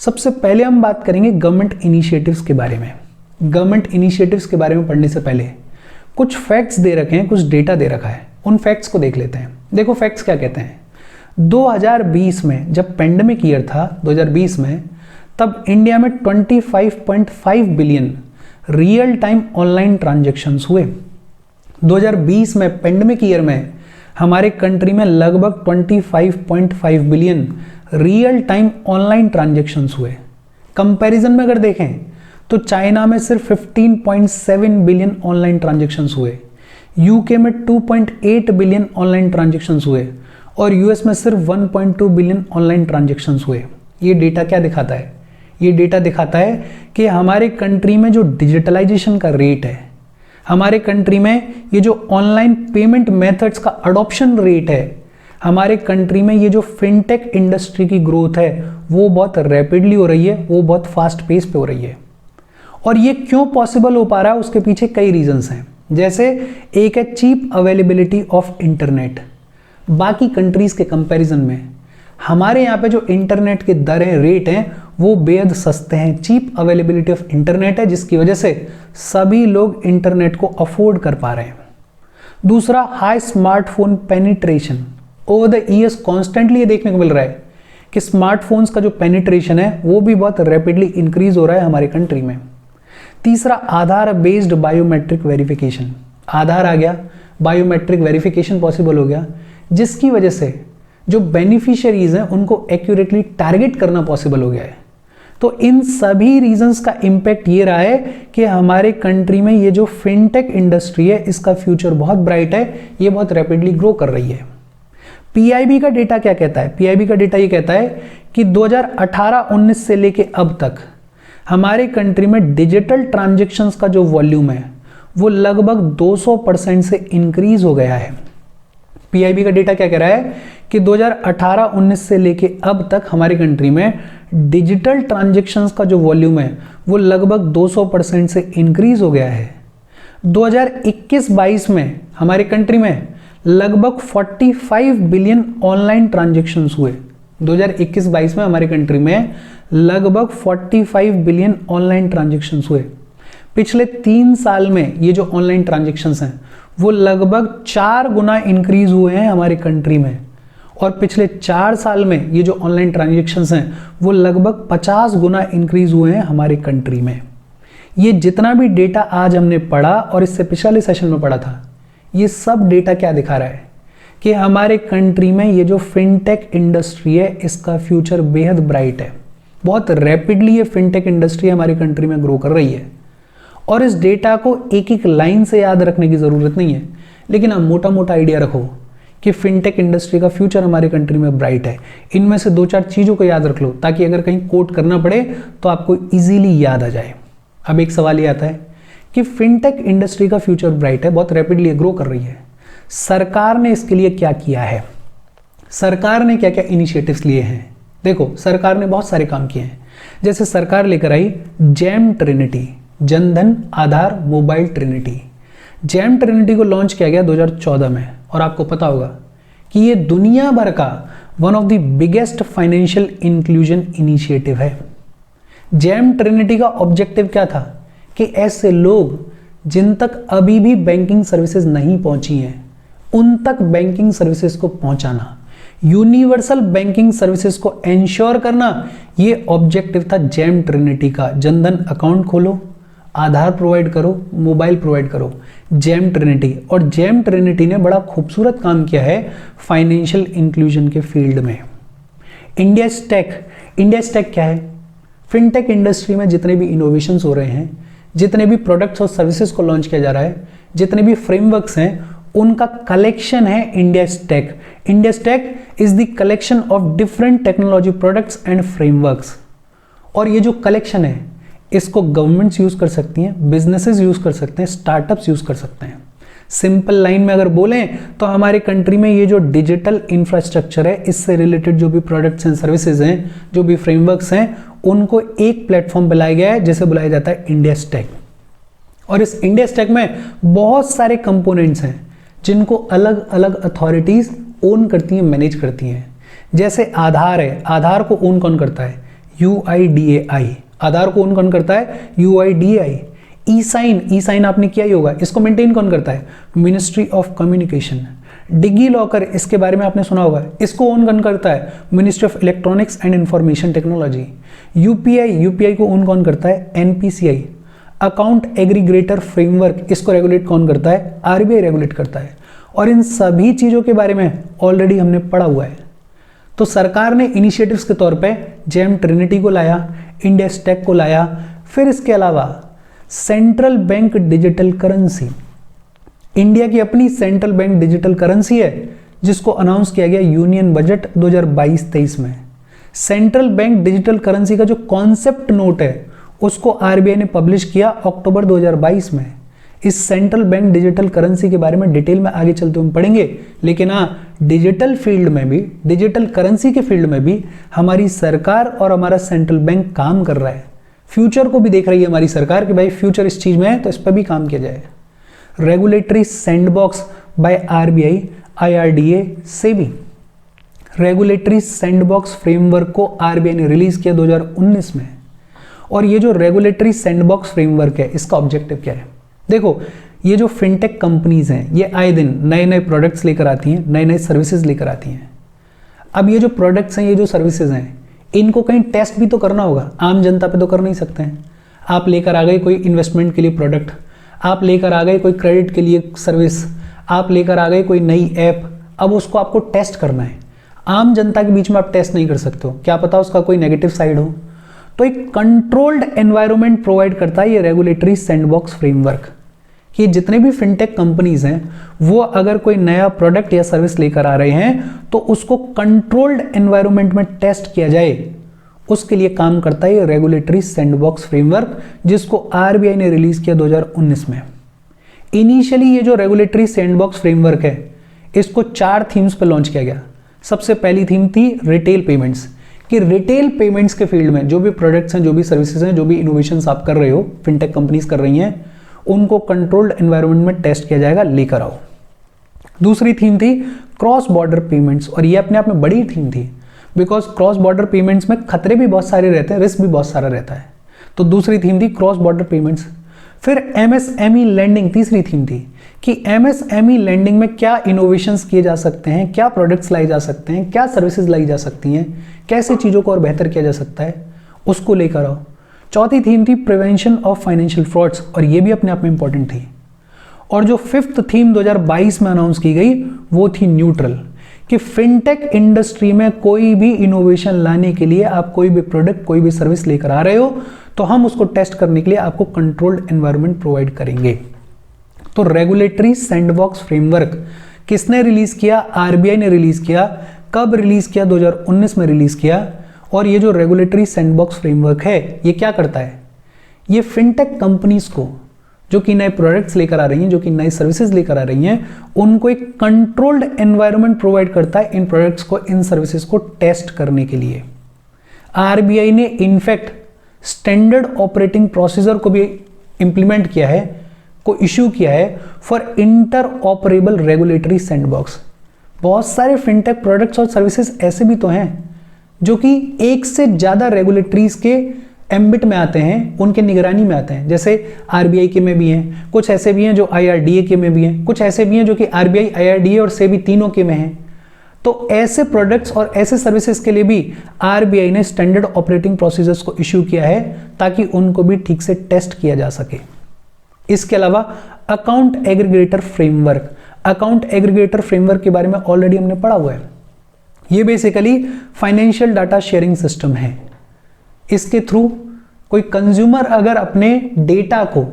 सबसे पहले हम बात करेंगे गवर्नमेंट इनिशिएटिव्स के बारे में। गवर्नमेंट इनिशिएटिव्स के बारे में पढ़ने से पहले कुछ फैक्ट्स दे रखे हैं, कुछ डेटा दे रखा है, उन फैक्ट्स को देख लेते हैं। देखो फैक्ट्स क्या कहते हैं। 2020 में जब पेंडेमिक ईयर था 2020 में, तब इंडिया में 25.5 billion real time online transactions हुए। 2020 में पेंडेमिक ईयर में हमारे कंट्री में लगभग 25.5 billion real time online transactions हुए। कंपैरिजन में अगर देखें तो चाइना में सिर्फ 15.7 बिलियन ऑनलाइन ट्रांजैक्शंस हुए, यूके में 2.8 बिलियन ऑनलाइन ट्रांजैक्शंस हुए और यूएस में सिर्फ 1.2 बिलियन ऑनलाइन ट्रांजैक्शंस हुए। ये डेटा क्या दिखाता है? ये डेटा दिखाता है कि हमारे कंट्री में जो डिजिटलाइजेशन का रेट है, हमारे कंट्री में ये जो ऑनलाइन पेमेंट मेथड्स का अडॉप्शन रेट है, हमारे कंट्री में ये जो फिनटेक इंडस्ट्री की ग्रोथ है वो बहुत रैपिडली हो रही है, वो बहुत फास्ट पेस पे हो रही है। और ये क्यों पॉसिबल हो पा रहा है, उसके पीछे कई रीजंस हैं। जैसे एक है चीप अवेलेबिलिटी ऑफ इंटरनेट। बाकी कंट्रीज के कंपैरिजन में हमारे यहाँ पे जो इंटरनेट के दर हैं, रेट हैं, वो बेहद सस्ते हैं। चीप अवेलेबिलिटी ऑफ इंटरनेट है जिसकी वजह से सभी लोग इंटरनेट को अफोर्ड कर पा रहे हैं। दूसरा, high smartphone penetration. Over the years constantly ये देखने को मिल रहा है कि स्मार्टफोन्स का जो पेनिट्रेशन है वो भी बहुत रैपिडली इंक्रीज हो रहा है हमारे कंट्री में। तीसरा, आधार बेस्ड बायोमेट्रिक वेरिफिकेशन। आधार आ गया, बायोमेट्रिक वेरिफिकेशन पॉसिबल हो गया, जिसकी वजह से जो बेनिफिशियरीज हैं उनको एक्यूरेटली टारगेट करना पॉसिबल हो गया है। तो इन सभी रीजंस का इम्पैक्ट ये रहा है कि हमारे कंट्री में ये जो फिनटेक इंडस्ट्री है इसका फ्यूचर बहुत ब्राइट है, ये बहुत रैपिडली ग्रो कर रही है। पीआईबी का डेटा क्या कहता है? पीआईबी का डेटा ये कहता है कि 2018-19 से लेके अब तक हमारे कंट्री में डिजिटल ट्रांजैक्शंस का जो वॉल्यूम है वो लगभग 200% से इंक्रीज हो गया है। पीआईबी का डेटा क्या कह रहा है कि 2018-19 से लेके अब तक हमारी कंट्री में डिजिटल ट्रांजैक्शंस का जो वॉल्यूम है वो लगभग 200% से इंक्रीज हो गया है। 2021-22 में हमारी कंट्री में लगभग 45 बिलियन ऑनलाइन ट्रांजैक्शंस हुए। 2021-22 में हमारी कंट्री में लगभग 45 बिलियन ऑनलाइन ट्रांजैक्शंस हुए। पिछले 3 साल में ये जो ऑनलाइन ट्रांजैक्शंस हैं वो लगभग 4 गुना इंक्रीज हुए हैं हमारी कंट्री में, और पिछले 4 साल में ये जो ऑनलाइन ट्रांजैक्शंस हैं वो लगभग 50 गुना इंक्रीज हुए हैं हमारी कंट्री में। ये जितना भी डेटा आज हमने पढ़ा और इससे पिछले सेशन में पढ़ा था, ये सब डेटा क्या दिखा रहा है कि हमारे कंट्री में ये जो फिनटेक इंडस्ट्री है इसका फ्यूचर बेहद ब्राइट है। बहुत रैपिडली ये फिनटेक इंडस्ट्री हमारी कंट्री में ग्रो कर रही है। और इस डेटा को एक एक लाइन से याद रखने की ज़रूरत नहीं है, लेकिन आप मोटा मोटा आइडिया रखो कि फिनटेक इंडस्ट्री का फ्यूचर हमारी कंट्री में ब्राइट है। इनमें से 2-4 चीज़ों को याद रख लो ताकि अगर कहीं कोट करना पड़े तो आपको ईजिली याद आ जाए। अब एक सवाल ये आता है कि फिनटेक इंडस्ट्री का फ्यूचर ब्राइट है, बहुत रैपिडली ग्रो कर रही है, सरकार ने इसके लिए क्या किया है? सरकार ने क्या क्या इनिशिएटिव्स लिए हैं? देखो, सरकार ने बहुत सारे काम किए हैं। जैसे सरकार लेकर आई jam Trinity, Jan Dhan Aadhaar mobile Trinity. Jam Trinity को लॉन्च किया गया 2014 में, और आपको पता होगा कि ये दुनिया भर का one of the biggest financial inclusion initiative है। जैम ट्रिनिटी का ऑब्जेक्टिव क्या था कि ऐसे लोग जिन तक अभी भी बैंकिंग सर्विसेज नहीं पहुंची हैं उन तक बैंकिंग सर्विसेज को पहुंचाना, यूनिवर्सल बैंकिंग सर्विसेज को एंश्योर करना, ये ऑब्जेक्टिव था जैम ट्रिनिटी का। जनधन अकाउंट खोलो, आधार प्रोवाइड करो, मोबाइल प्रोवाइड करो, जैम ट्रिनिटी। और जैम ट्रिनिटी ने बड़ा खूबसूरत काम किया है फाइनेंशियल इंक्लूजन के फील्ड में। इंडिया स्टैक, इंडिया स्टैक क्या है? फिनटेक इंडस्ट्री में जितने भी इनोवेशंस हो रहे हैं, जितने भी प्रोडक्ट्स और सर्विसेज को लॉन्च किया जा रहा है, जितने भी फ्रेमवर्क्स हैं, उनका कलेक्शन है India stack. India stack is the collection of different technology products and frameworks. और ये जो कलेक्शन है इसको गवर्नमेंट्स यूज कर सकती हैं, बिजनेसेस यूज कर सकते हैं, स्टार्टअप्स यूज कर सकते हैं। सिंपल लाइन में अगर बोलें तो हमारी कंट्री में ये जो डिजिटल इंफ्रास्ट्रक्चर है, इससे रिलेटेड जो भी प्रोडक्ट्स एंड सर्विसेज हैं, जो भी फ्रेमवर्क्स हैं, उनको एक प्लेटफॉर्म पर लाया गया है जिसे बुलाया जाता है इंडिया स्टैक। और इस इंडिया स्टैक में बहुत सारे कंपोनेंट्स हैं जिनको अलग अलग अथॉरिटीज ओन करती हैं, मैनेज करती हैं। जैसे आधार है, आधार को ओन कौन करता है? UIDAI, आधार को कौन करता है? UIDAI। ई साइन आपने किया ही होगा, इसको मेंटेन कौन करता है? Ministry of communication. DigiLocker, इसके बारे में आपने सुना होगा, इसको कौन करता है? Ministry of electronics and information technology. UPI को कौन करता है? NPCI। अकाउंट एग्रीगेटर फ्रेमवर्क, इसको रेगुलेट कौन करता है? RBI रेगुलेट करता है। और इन सभी चीजों के बारे में ऑलरेडी हमने पढ़ा हुआ है। तो सरकार ने इनिशिएटिव्स के तौर पे जेम ट्रिनिटी को लाया, इंडिया स्टैक को लाया, फिर इसके अलावा central bank digital currency, India की अपनी सेंट्रल बैंक डिजिटल करेंसी है, जिसको अनाउंस किया गया यूनियन बजट 2022-23 में। सेंट्रल बैंक डिजिटल करेंसी का जो कॉन्सेप्ट नोट है उसको आरबीआई ने पब्लिश किया अक्टूबर 2022 में। इस सेंट्रल बैंक डिजिटल करेंसी के बारे में डिटेल में आगे चलते हुए पढ़ेंगे, लेकिन हाँ, डिजिटल फील्ड में भी, डिजिटल करेंसी के फील्ड में भी हमारी सरकार और हमारा सेंट्रल बैंक काम कर रहा है। फ्यूचर को भी देख रही है हमारी सरकार कि भाई फ्यूचर इस चीज में है तो इस पर भी काम किया जाए। Regulatory sandbox by RBI, IRDA, SEBI. Regulatory sandbox framework को आरबीआई ने रिलीज किया 2019 में। और ये जो रेगुलेटरी सैंडबॉक्स फ्रेमवर्क है, इसका ऑब्जेक्टिव क्या है? देखो, ये जो फिनटेक कंपनीज हैं, ये आए दिन नए नए प्रोडक्ट्स लेकर आती हैं, नए नए सर्विसेज लेकर आती हैं। अब ये जो प्रोडक्ट्स हैं, ये जो सर्विसेज हैं, इनको कहीं टेस्ट भी तो करना होगा, आम जनता पे तो कर नहीं सकते हैं। आप लेकर आ गए कोई इन्वेस्टमेंट के लिए प्रोडक्ट, आप लेकर आ गए कोई क्रेडिट के लिए सर्विस, आप लेकर आ गए कोई नई ऐप, अब उसको आपको टेस्ट करना है। आम जनता के बीच में आप टेस्ट नहीं कर सकते हो, क्या पता उसका कोई नेगेटिव साइड हो। तो एक कंट्रोल्ड एनवायरनमेंट प्रोवाइड करता है ये रेगुलेटरी सैंडबॉक्स फ्रेमवर्क, कि जितने भी फिनटेक कंपनीज हैं वो अगर कोई नया प्रोडक्ट या सर्विस लेकर आ रहे हैं तो उसको कंट्रोल्ड एनवायरनमेंट में टेस्ट किया जाए, उसके लिए काम करता है ये रेगुलेटरी सैंडबॉक्स फ्रेमवर्क, जिसको आरबीआई ने रिलीज किया 2019 में। इनिशियली ये जो रेगुलेटरी सैंडबॉक्स फ्रेमवर्क है, इसको 4 थीम्स पे लॉन्च किया गया। सबसे पहली थीम थी रिटेल पेमेंट्स, कि रिटेल पेमेंट्स के फील्ड में जो भी प्रोडक्ट्स हैं, जो भी सर्विसेज हैं, जो भी इनोवेशंस आप कर रहे हो, फिनटेक कंपनीज कर रही हैं, उनको कंट्रोल्ड एनवायरनमेंट में टेस्ट किया जाएगा, लेकर आओ। दूसरी थीम थी क्रॉस बॉर्डर पेमेंट्स, और ये अपने आप में बड़ी थीम थी, बिकॉज क्रॉस बॉर्डर पेमेंट्स में खतरे भी बहुत सारे रहते हैं, रिस्क भी बहुत सारा रहता है। तो दूसरी थीम थी क्रॉस बॉर्डर पेमेंट्स। फिर MSME लैंडिंग, तीसरी थीम थी कि MSME लैंडिंग में क्या इनोवेशंस किए जा सकते हैं, क्या प्रोडक्ट्स लाई जा सकते हैं, क्या सर्विसेज लाई जा सकती हैं, कैसे चीज़ों को और बेहतर किया जा सकता है, उसको लेकर आओ। चौथी थीम थी प्रिवेंशन ऑफ फाइनेंशियल फ्रॉड्स, और ये भी अपने आप में इंपॉर्टेंट थी। और जो 5th थीम 2022 में अनाउंस की गई वो थी न्यूट्रल, कि फिनटेक इंडस्ट्री में कोई भी इनोवेशन लाने के लिए आप कोई भी प्रोडक्ट, कोई भी सर्विस लेकर आ रहे हो तो हम उसको टेस्ट करने के लिए आपको कंट्रोल्ड एनवायरनमेंट प्रोवाइड करेंगे। तो रेगुलेटरी सैंडबॉक्स फ्रेमवर्क किसने रिलीज किया? आरबीआई ने रिलीज किया। कब रिलीज किया? 2019 में रिलीज किया। और ये जो रेगुलेटरी सैंडबॉक्स फ्रेमवर्क है, ये क्या करता है? ये फिनटेक कंपनीज को, जो कि नए प्रोडक्ट्स लेकर आ रही हैं, जो कि नई सर्विसेज लेकर आ रही हैं, उनको एक कंट्रोल्ड एनवायरनमेंट प्रोवाइड करता है इन प्रोडक्ट्स को, इन सर्विसेज को टेस्ट करने के लिए। आरबीआई ने इनफैक्ट स्टैंडर्ड ऑपरेटिंग प्रोसीजर को भी इंप्लीमेंट किया है, को इश्यू किया है for inter operable regulatory sandbox. बहुत सारे फिनटेक प्रोडक्ट्स और सर्विसेज ऐसे भी तो हैं जो कि एक से ज्यादा रेगुलेटरीज के एम्बिट में आते हैं, उनके निगरानी में आते हैं। जैसे आरबीआई के में भी हैं, कुछ ऐसे भी हैं जो IRDA के में भी हैं, कुछ ऐसे भी हैं जो कि आरबीआई, IRDA और सेबी तीनों के में हैं। तो ऐसे प्रोडक्ट्स और ऐसे सर्विसेज के लिए भी आरबीआई ने स्टैंडर्ड ऑपरेटिंग प्रोसीजर्स को इश्यू किया है, ताकि उनको भी ठीक से टेस्ट किया जा सके। इसके अलावा account aggregator framework, account aggregator framework के बारे में ऑलरेडी हमने पढ़ा हुआ है। ये basically financial data sharing system है। इसके थ्रू कोई कंज्यूमर अगर अपने डेटा को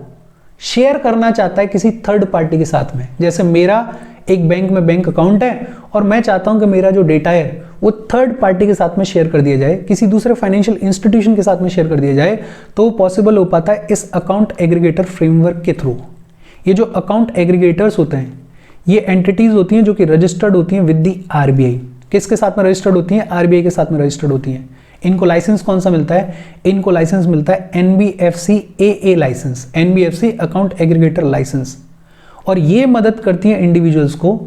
शेयर करना चाहता है किसी थर्ड पार्टी के साथ में, जैसे मेरा एक बैंक में बैंक अकाउंट है और मैं चाहता हूं कि मेरा जो डेटा है वो थर्ड पार्टी के साथ में शेयर कर दिया जाए, किसी दूसरे फाइनेंशियल इंस्टीट्यूशन के साथ में शेयर कर दिया जाए, तो वो पॉसिबल हो पाता है इस अकाउंट एग्रीगेटर फ्रेमवर्क के थ्रू। ये जो अकाउंट एग्रीगेटर्स होते हैं, ये एंटिटीज होती हैं जो कि रजिस्टर्ड होती हैं विद दी आरबीआई। किसके साथ में रजिस्टर्ड होती हैं? आरबीआई के साथ में रजिस्टर्ड होती हैं। इनको लाइसेंस कौन सा मिलता है? इनको लाइसेंस मिलता है NBFC AA licence, NBFC account aggregator licence. और ये मदद करती है इंडिविजुअल्स को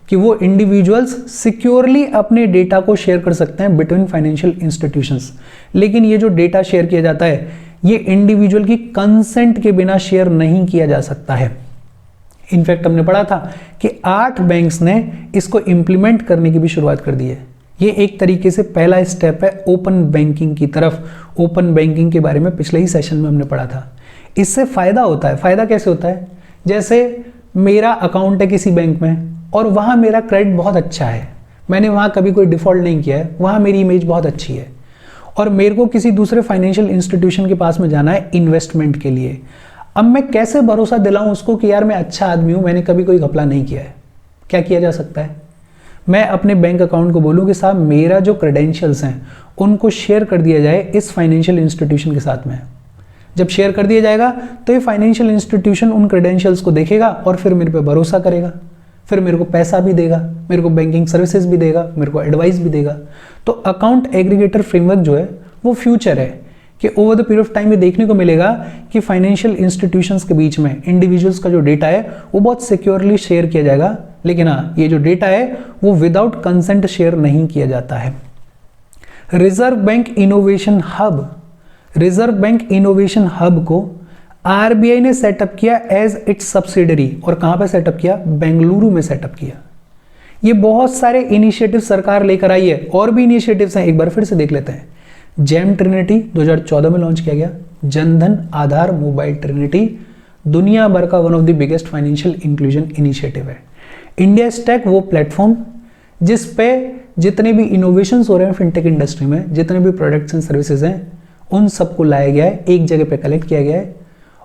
कि वो इंडिविजुअल्स सिक्योरली अपने डेटा को शेयर कर सकते हैं बिटवीन फाइनेंशियल इंस्टीट्यूशंस। लेकिन ये जो डेटा शेयर किया जाता है ये इंडिविजुअल की कंसेंट के बिना शेयर नहीं किया जा सकता है। इनफैक्ट हमने पढ़ा था कि 8 बैंक्स ने इसको इंप्लीमेंट करने की भी शुरुआत कर दी है। ये एक तरीके से पहला स्टेप है ओपन बैंकिंग की तरफ। ओपन बैंकिंग के बारे में पिछले ही सेशन में हमने पढ़ा था। इससे फायदा होता है। फायदा कैसे होता है? जैसे मेरा अकाउंट है किसी बैंक में और वहाँ मेरा क्रेडिट बहुत अच्छा है, मैंने वहाँ कभी कोई डिफॉल्ट नहीं किया है, वहाँ मेरी इमेज बहुत अच्छी है, और मेरे को किसी दूसरे फाइनेंशियल इंस्टीट्यूशन के पास में जाना है इन्वेस्टमेंट के लिए। अब मैं कैसे भरोसा दिलाऊं उसको कि यार मैं अच्छा आदमी हूं, मैंने कभी कोई घपला नहीं किया है? क्या किया जा सकता है? मैं अपने बैंक अकाउंट को बोलूं कि साहब मेरा जो क्रेडेंशियल्स हैं उनको शेयर कर दिया जाए इस फाइनेंशियल इंस्टीट्यूशन के साथ में। जब शेयर कर दिया जाएगा तो ये फाइनेंशियल इंस्टीट्यूशन उन क्रेडेंशियल्स को देखेगा और फिर मेरे पे भरोसा करेगा, फिर मेरे को पैसा भी देगा, मेरे को बैंकिंग सर्विसेज भी देगा, मेरे को एडवाइस भी देगा। तो अकाउंट एग्रीगेटर फ्रेमवर्क जो है वो फ्यूचर है कि over the period of time ये देखने को मिलेगा कि फाइनेंशियल इंस्टीट्यूशंस के बीच में इंडिविजुअल्स का जो डेटा है वो बहुत सिक्योरली शेयर किया जाएगा। लेकिन हाँ, ये जो डेटा है वो विदाउट कंसेंट शेयर नहीं किया जाता है। Reserve bank innovation hub, reserve bank innovation hub को आरबीआई ने सेटअप किया एज इट्स सब्सिडरी। और कहां पे सेटअप किया? बेंगलुरु में सेटअप किया। ये बहुत सारे इनिशिएटिव सरकार लेकर आई है, और भी इनिशिएटिव्स हैं, एक बार फिर से देख लेते हैं। जेम ट्रिनिटी 2014 में लॉन्च किया गया। जनधन आधार मोबाइल ट्रिनिटी दुनिया भर का one of the biggest financial inclusion initiative है। इंडिया स्टैक वो प्लेटफॉर्म जिस पे जितने भी इनोवेशंस हो रहे हैं फिनटेक इंडस्ट्री में, जितने भी प्रोडक्ट्स एंड सर्विसेज हैं, उन सबको लाया गया है, एक जगह पे कलेक्ट किया गया है,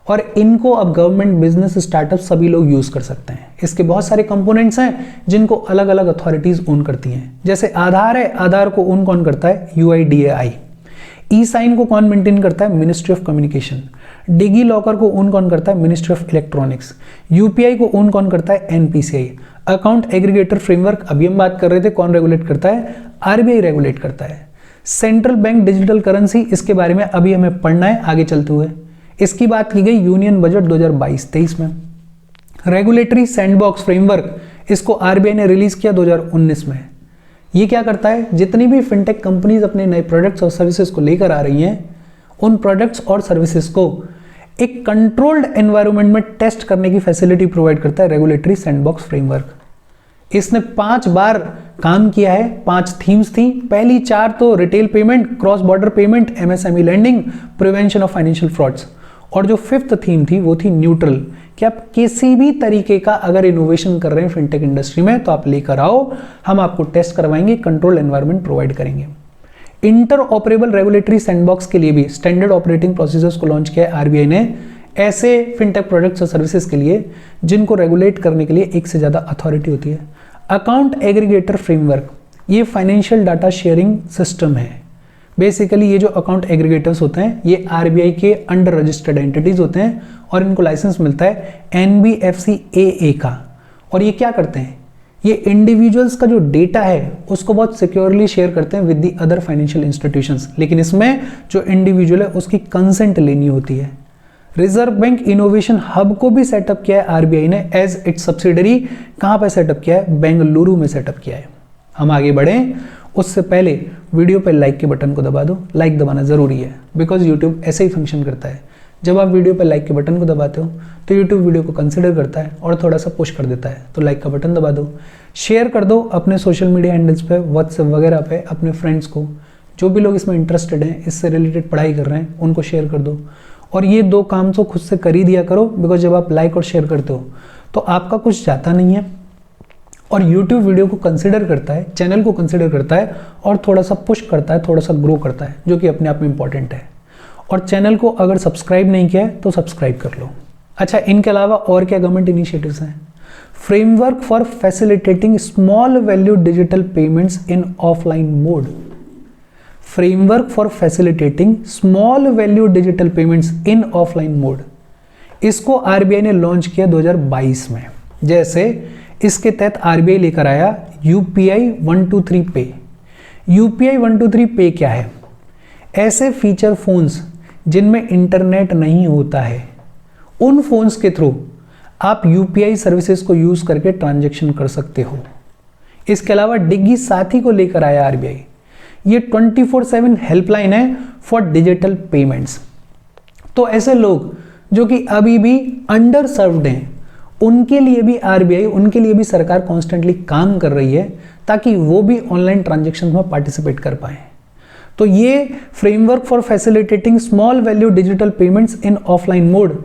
और इनको अब गवर्नमेंट, बिजनेस, स्टार्टअप सभी लोग यूज कर सकते हैं। इसके बहुत सारे कंपोनेंट्स हैं जिनको अलग अलग अथॉरिटीज ओन करती हैं। जैसे आधार है, आधार को ओन कौन करता है? UIDAI। ई साइन को कौन मेंटेन करता है? Ministry of communication. DigiLocker को ओन कौन करता है? Ministry of electronics. यूपीआई को ओन कौन करता है? NPCI। अकाउंट एग्रीगेटर फ्रेमवर्क अभी हम बात कर रहे थे, कौन रेगुलेट करता है? RBI रेगुलेट करता है। सेंट्रल बैंक डिजिटल करेंसी, इसके बारे में अभी हमें पढ़ना है आगे चलते हुए। इसकी बात की गई यूनियन बजट 2022-23 में। रेगुलेटरी सैंडबॉक्स फ्रेमवर्क, इसको आरबीआई ने रिलीज किया 2019 में। ये क्या करता है? जितनी भी फिनटेक कंपनीज अपने नए प्रोडक्ट्स और सर्विसेज को लेकर आ रही हैं, उन प्रोडक्ट्स और सर्विसेज को एक कंट्रोल्ड एनवायरनमेंट में टेस्ट करने की फैसिलिटी प्रोवाइड करता है रेगुलेटरी सैंडबॉक्स फ्रेमवर्क। इसने 5 बार काम किया है, 5 थीम्स थी। पहली 4 तो retail payment, cross border payment, MSME lending, prevention of financial frauds, और जो 5th थीम थी वो थी न्यूट्रल, कि आप किसी भी तरीके का अगर इनोवेशन कर रहे हैं फिनटेक इंडस्ट्री में तो आप लेकर आओ, हम आपको टेस्ट करवाएंगे, कंट्रोल एनवायरनमेंट प्रोवाइड करेंगे। इंटर ऑपरेबल रेगुलेटरी सैंडबॉक्स के लिए भी स्टैंडर्ड ऑपरेटिंग प्रोसीजर्स को लॉन्च किया है आरबीआई ने, ऐसे फिनटेक प्रोडक्ट्स और सर्विसेज के लिए जिनको रेगुलेट करने के लिए एक से ज्यादा अथॉरिटी होती है। अकाउंट एग्रीगेटर फ्रेमवर्क, ये फाइनेंशियल डाटा शेयरिंग सिस्टम है। बेसिकली ये जो अकाउंट एग्रीगेटर्स होते हैं ये आरबीआई के अंडर रजिस्टर्ड एंटिटीज होते हैं और इनको लाइसेंस मिलता है NBFC-AA का। और ये क्या करते हैं? ये इंडिविजुअल्स का जो डेटा है उसको बहुत सिक्योरली शेयर करते हैं with the other financial institutions, लेकिन इसमें जो इंडिविजुअल है उसकी कंसेंट लेनी होती है। रिजर्व बैंक इनोवेशन हब को भी सेटअप किया है आरबीआई ने एज इट्स सब्सिडरी। कहां पर सेटअप किया है? बेंगलुरु में सेटअप किया है। हम आगे बढ़ें उससे पहले वीडियो पर लाइक के बटन को दबा दो। लाइक दबाना जरूरी है बिकॉज यूट्यूब ऐसे ही फंक्शन करता है। जब आप वीडियो पर लाइक के बटन को दबाते हो तो यूट्यूब वीडियो को कंसिडर करता है और थोड़ा सा पुश कर देता है। तो लाइक का बटन दबा दो, शेयर कर दो अपने सोशल मीडिया हैंडल्स पे, व्हाट्सएप वगैरह पे अपने फ्रेंड्स को, जो भी लोग इसमें इंटरेस्टेड हैं, इससे रिलेटेड पढ़ाई कर रहे हैं, उनको शेयर कर दो। और ये 2 काम तो खुद से कर ही दिया करो बिकॉज जब आप लाइक और शेयर करते हो तो आपका कुछ जाता नहीं है और यूट्यूब वीडियो को कंसिडर करता है, चैनल को कंसिडर करता है और थोड़ा सा पुश करता है, थोड़ा सा ग्रो करता है, जो कि अपने आप में इंपॉर्टेंट है। और चैनल को अगर सब्सक्राइब नहीं किया है तो सब्सक्राइब कर लो। अच्छा, इनके अलावा और क्या गवर्नमेंट इनिशिएटिव्स हैं? Framework for facilitating small value digital payments in offline mode. Framework for facilitating small value digital payments in offline mode, इसको आरबीआई ने लॉन्च किया 2022 में। जैसे इसके तहत आरबीआई लेकर आया UPI 123 पे। UPI 123 पे क्या है? ऐसे फीचर फोन्स जिनमें इंटरनेट नहीं होता है, उन फोन्स के थ्रू आप UPI सर्विसेज को यूज करके ट्रांजैक्शन कर सकते हो। इसके अलावा डिग्गी साथी को लेकर आया आरबीआई। ये 24/7 हेल्पलाइन है फॉर डिजिटल पेमेंट्स। तो ऐसे लोग जो कि अभी भी अंडर सर्व्ड हैं, उनके लिए भी आरबीआई, उनके लिए भी सरकार कॉन्स्टेंटली काम कर रही है ताकि वो भी ऑनलाइन ट्रांजेक्शन में पार्टिसिपेट कर पाए। तो ये framework for facilitating small value digital payments in offline mode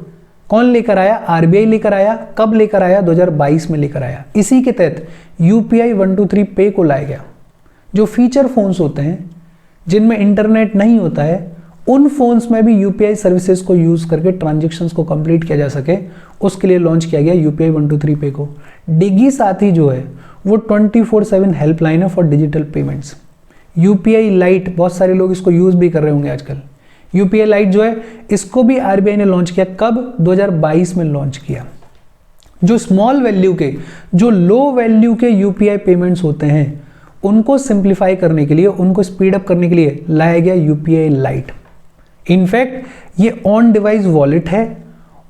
कौन लेकर आया? आरबीआई लेकर आया। कब लेकर आया? 2022 में लेकर आया। इसी के तहत यूपीआई 123 पे को लाया गया। जो फीचर फोन्स होते हैं जिनमें इंटरनेट नहीं होता है, उन फोन्स में भी यूपीआई सर्विसेज को यूज करके ट्रांजेक्शन्स को कंप्लीट किया जा सके, उसके लिए लॉन्च किया गया यूपीआई 123 पे को। डिग्गी साथी जो है वो 24/7 हेल्पलाइन है for digital payments. UPI light, बहुत सारे लोग इसको यूज भी कर रहे होंगे आजकल। यूपीआई लाइट जो है इसको भी आरबीआई ने लॉन्च किया। कब? 2022 में लॉन्च किया। जो स्मॉल वैल्यू के, जो लो वैल्यू के यूपीआई पेमेंट्स होते हैं, उनको सिंप्लीफाई करने के लिए, उनको स्पीड अप करने के लिए लाया गया यूपीआई लाइट। इनफैक्ट ये ऑन डिवाइस वॉलेट है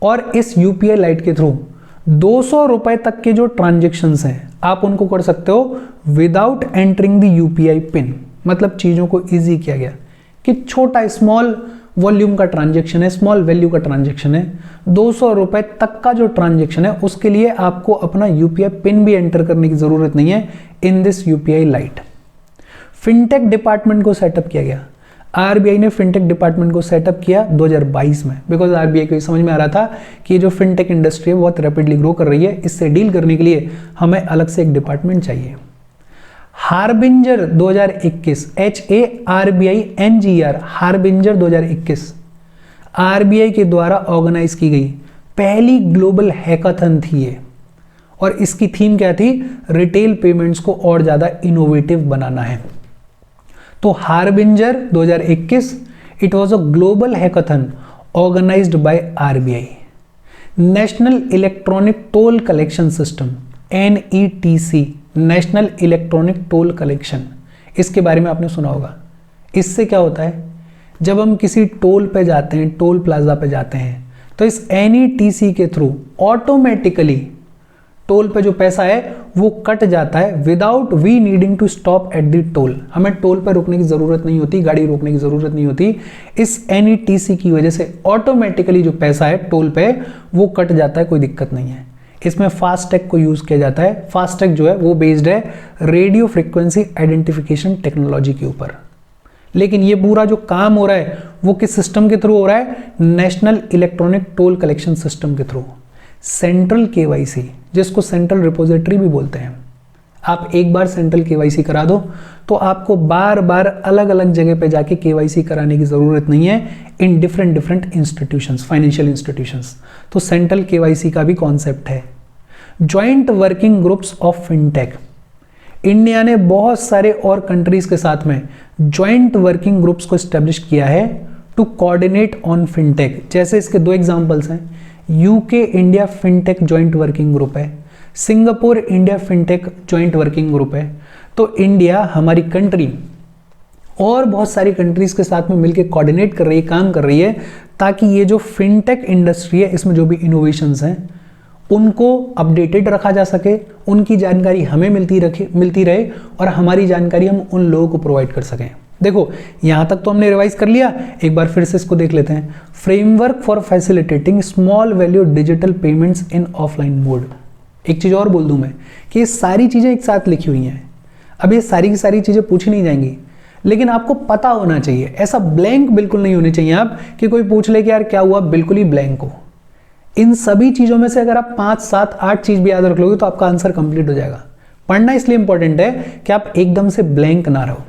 और इस यूपीआई लाइट के थ्रू 200 रुपए तक के जो ट्रांजेक्शन्स हैं आप उनको कर सकते हो without entering the UPI pin. मतलब चीजों को इजी किया गया कि छोटा स्मॉल वॉल्यूम का ट्रांजेक्शन है, स्मॉल वैल्यू का ट्रांजेक्शन है, 200 रुपए तक का जो ट्रांजेक्शन है उसके लिए आपको अपना यूपीआई पिन भी एंटर करने की जरूरत नहीं है in this UPI light. Fintech department को सेटअप किया गया। आरबीआई ने फिनटेक डिपार्टमेंट को सेटअप किया 2022 में, बिकॉज आरबीआई को समझ में आ रहा था कि जो फिनटेक इंडस्ट्री है बहुत रैपिडली ग्रो कर रही है, इससे डील करने के लिए हमें अलग से एक डिपार्टमेंट चाहिए। हार्बिंजर 2021, HARBINGER, हार्बिंजर 2021 आरबीआई के द्वारा ऑर्गेनाइज की गई पहली ग्लोबल हैकाथन थी ये, और इसकी थीम क्या थी? रिटेल पेमेंट्स को और ज्यादा इनोवेटिव बनाना है। तो harbinger 2021, it was a global hackathon organised by RBI. National electronic toll collection system, NETC, national electronic toll collection, इसके बारे में आपने सुना होगा। इससे क्या होता है? जब हम किसी टोल पे जाते हैं, टोल प्लाजा पे जाते हैं, तो इस NETC के थ्रू ऑटोमेटिकली टोल पे जो पैसा है वो कट जाता है without we needing to stop at the toll. हमें टोल पे रुकने की जरूरत नहीं होती, गाड़ी रोकने की जरूरत नहीं होती। इस NETC की वजह से ऑटोमेटिकली जो पैसा है टोल पे वो कट जाता है, कोई दिक्कत नहीं है। इसमें फास्टैग को यूज किया जाता है। फास्टैग जो है वो बेस्ड है रेडियो फ्रीक्वेंसी आइडेंटिफिकेशन टेक्नोलॉजी के ऊपर। लेकिन ये पूरा जो काम हो रहा है वो किस सिस्टम के थ्रू हो रहा है? National electronic toll collection system के थ्रू। सेंट्रल केवाईसी, जिसको सेंट्रल रिपोजिटरी भी बोलते हैं। आप एक बार सेंट्रल केवाईसी करा दो तो आपको बार बार अलग अलग जगह पे जाके केवाईसी कराने की जरूरत नहीं है in different institutions, financial institutions. तो सेंट्रल केवाईसी का भी कॉन्सेप्ट है। Joint working groups of fintech, India ने बहुत सारे और कंट्रीज के साथ में ज्वाइंट वर्किंग ग्रुप्स को स्टैब्लिश किया है टू कोऑर्डिनेट ऑन फिनटेक। जैसे इसके दो एग्जांपल्स हैं, UK India fintech joint working group है, Singapore India fintech joint working group है। तो इंडिया, हमारी कंट्री, और बहुत सारी कंट्रीज के साथ में मिलकर कोऑर्डिनेट कर रही है, काम कर रही है, ताकि ये जो फिनटेक इंडस्ट्री है इसमें जो भी इनोवेशंस हैं उनको अपडेटेड रखा जा सके, उनकी जानकारी हमें मिलती रहे और हमारी जानकारी हम उन लोगों को प्रोवाइड कर सकें। देखो यहां तक तो हमने रिवाइज कर लिया, एक बार फिर से इसको देख लेते हैं। Framework for facilitating small value digital payments in offline mode. एक चीज और बोल दूं मैं कि ये सारी चीजें एक साथ लिखी हुई हैं। अब ये सारी की सारी चीजें पूछी नहीं जाएंगी, लेकिन आपको पता होना चाहिए। ऐसा ब्लैंक बिल्कुल नहीं होने चाहिए आप कि कोई पूछ ले कि यार क्या हुआ, बिल्कुल ही ब्लैंक हो। इन सभी चीजों में से अगर आप 5, 7, 8 चीज भी याद रख लोगे तो आपका आंसर कंप्लीट हो जाएगा। पढ़ना इसलिए इंपॉर्टेंट है कि आप एकदम से ब्लैंक ना रहो।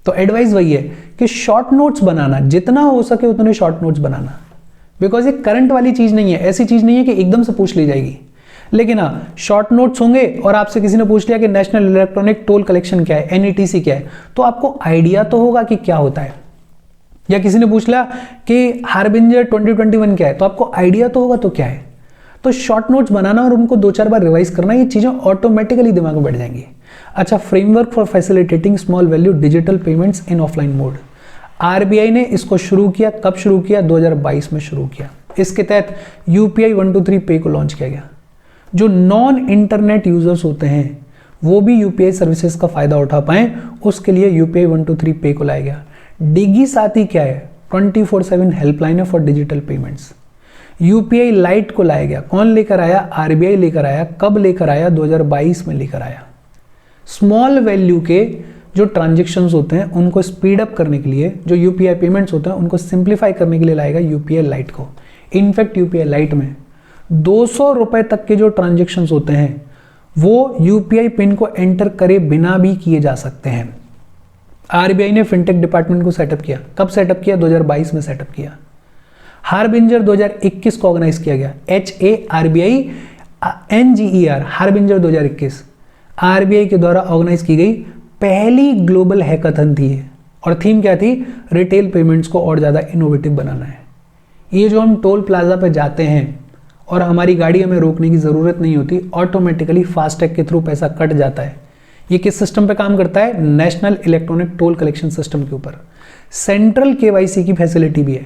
तो एडवाइस वही है कि शॉर्ट नोट्स बनाना, जितना हो सके उतने शॉर्ट नोट्स बनाना, बिकॉज ये करंट वाली चीज नहीं है, ऐसी चीज नहीं है कि एकदम से पूछ ली जाएगी। लेकिन हाँ, शॉर्ट नोट्स होंगे और आपसे किसी ने पूछ लिया कि नेशनल इलेक्ट्रॉनिक टोल कलेक्शन क्या है, NETC क्या है, तो आपको आइडिया तो होगा कि क्या होता है। या किसी ने पूछ लिया कि हार्बिंजर 2021 क्या है, तो आपको आइडिया तो होगा तो क्या है। तो शॉर्ट नोट्स बनाना और उनको 2-4 बार रिवाइज करना, ये चीजें ऑटोमेटिकली दिमाग में बैठ जाएंगी। अच्छा, framework for facilitating small value digital payments in offline mode, RBI ने इसको शुरू किया। कब शुरू किया? 2022 में शुरू किया। इसके तहत यूपीआई 123 पे को लॉन्च किया गया। जो नॉन इंटरनेट यूजर्स होते हैं वो भी यूपीआई सर्विसेज का फायदा उठा पाएं, उसके लिए यूपीआई 123 पे को लाया गया। डिगी साथी क्या है? 24/7 हेल्पलाइन है for digital payments. UPI light को लाया गया। कौन लेकर आया? आरबीआई लेकर आया। कब लेकर आया? 2022 में लेकर आया। स्मॉल वैल्यू के जो ट्रांजेक्शन्स होते हैं उनको स्पीड अप करने के लिए, जो यूपीआई पेमेंट्स होते हैं उनको सिंप्लीफाई करने के लिए लाएगा यूपीआई लाइट को। इनफैक्ट यूपीआई लाइट में 200 रुपए तक के जो ट्रांजेक्शन्स होते हैं वो यूपीआई पिन को एंटर करे बिना भी किए जा सकते हैं। आरबीआई ने फिनटेक डिपार्टमेंट को सेटअप किया। कब सेटअप किया? 2022 में सेटअप किया। हार्बिंजर 2021 को ऑर्गेनाइज किया गया। HARBINGER हार्बिंजर 2021 आरबीआई के द्वारा ऑर्गेनाइज की गई पहली ग्लोबल हैकाथन थी ये। और थीम क्या थी? रिटेल पेमेंट्स को और ज़्यादा इनोवेटिव बनाना है। ये जो हम टोल प्लाजा पे जाते हैं और हमारी गाड़ी हमें रोकने की ज़रूरत नहीं होती, ऑटोमेटिकली फास्टैग के थ्रू पैसा कट जाता है। ये किस सिस्टम पे काम करता है? National electronic toll collection system के ऊपर। सेंट्रल केवाईसी की फैसिलिटी भी है।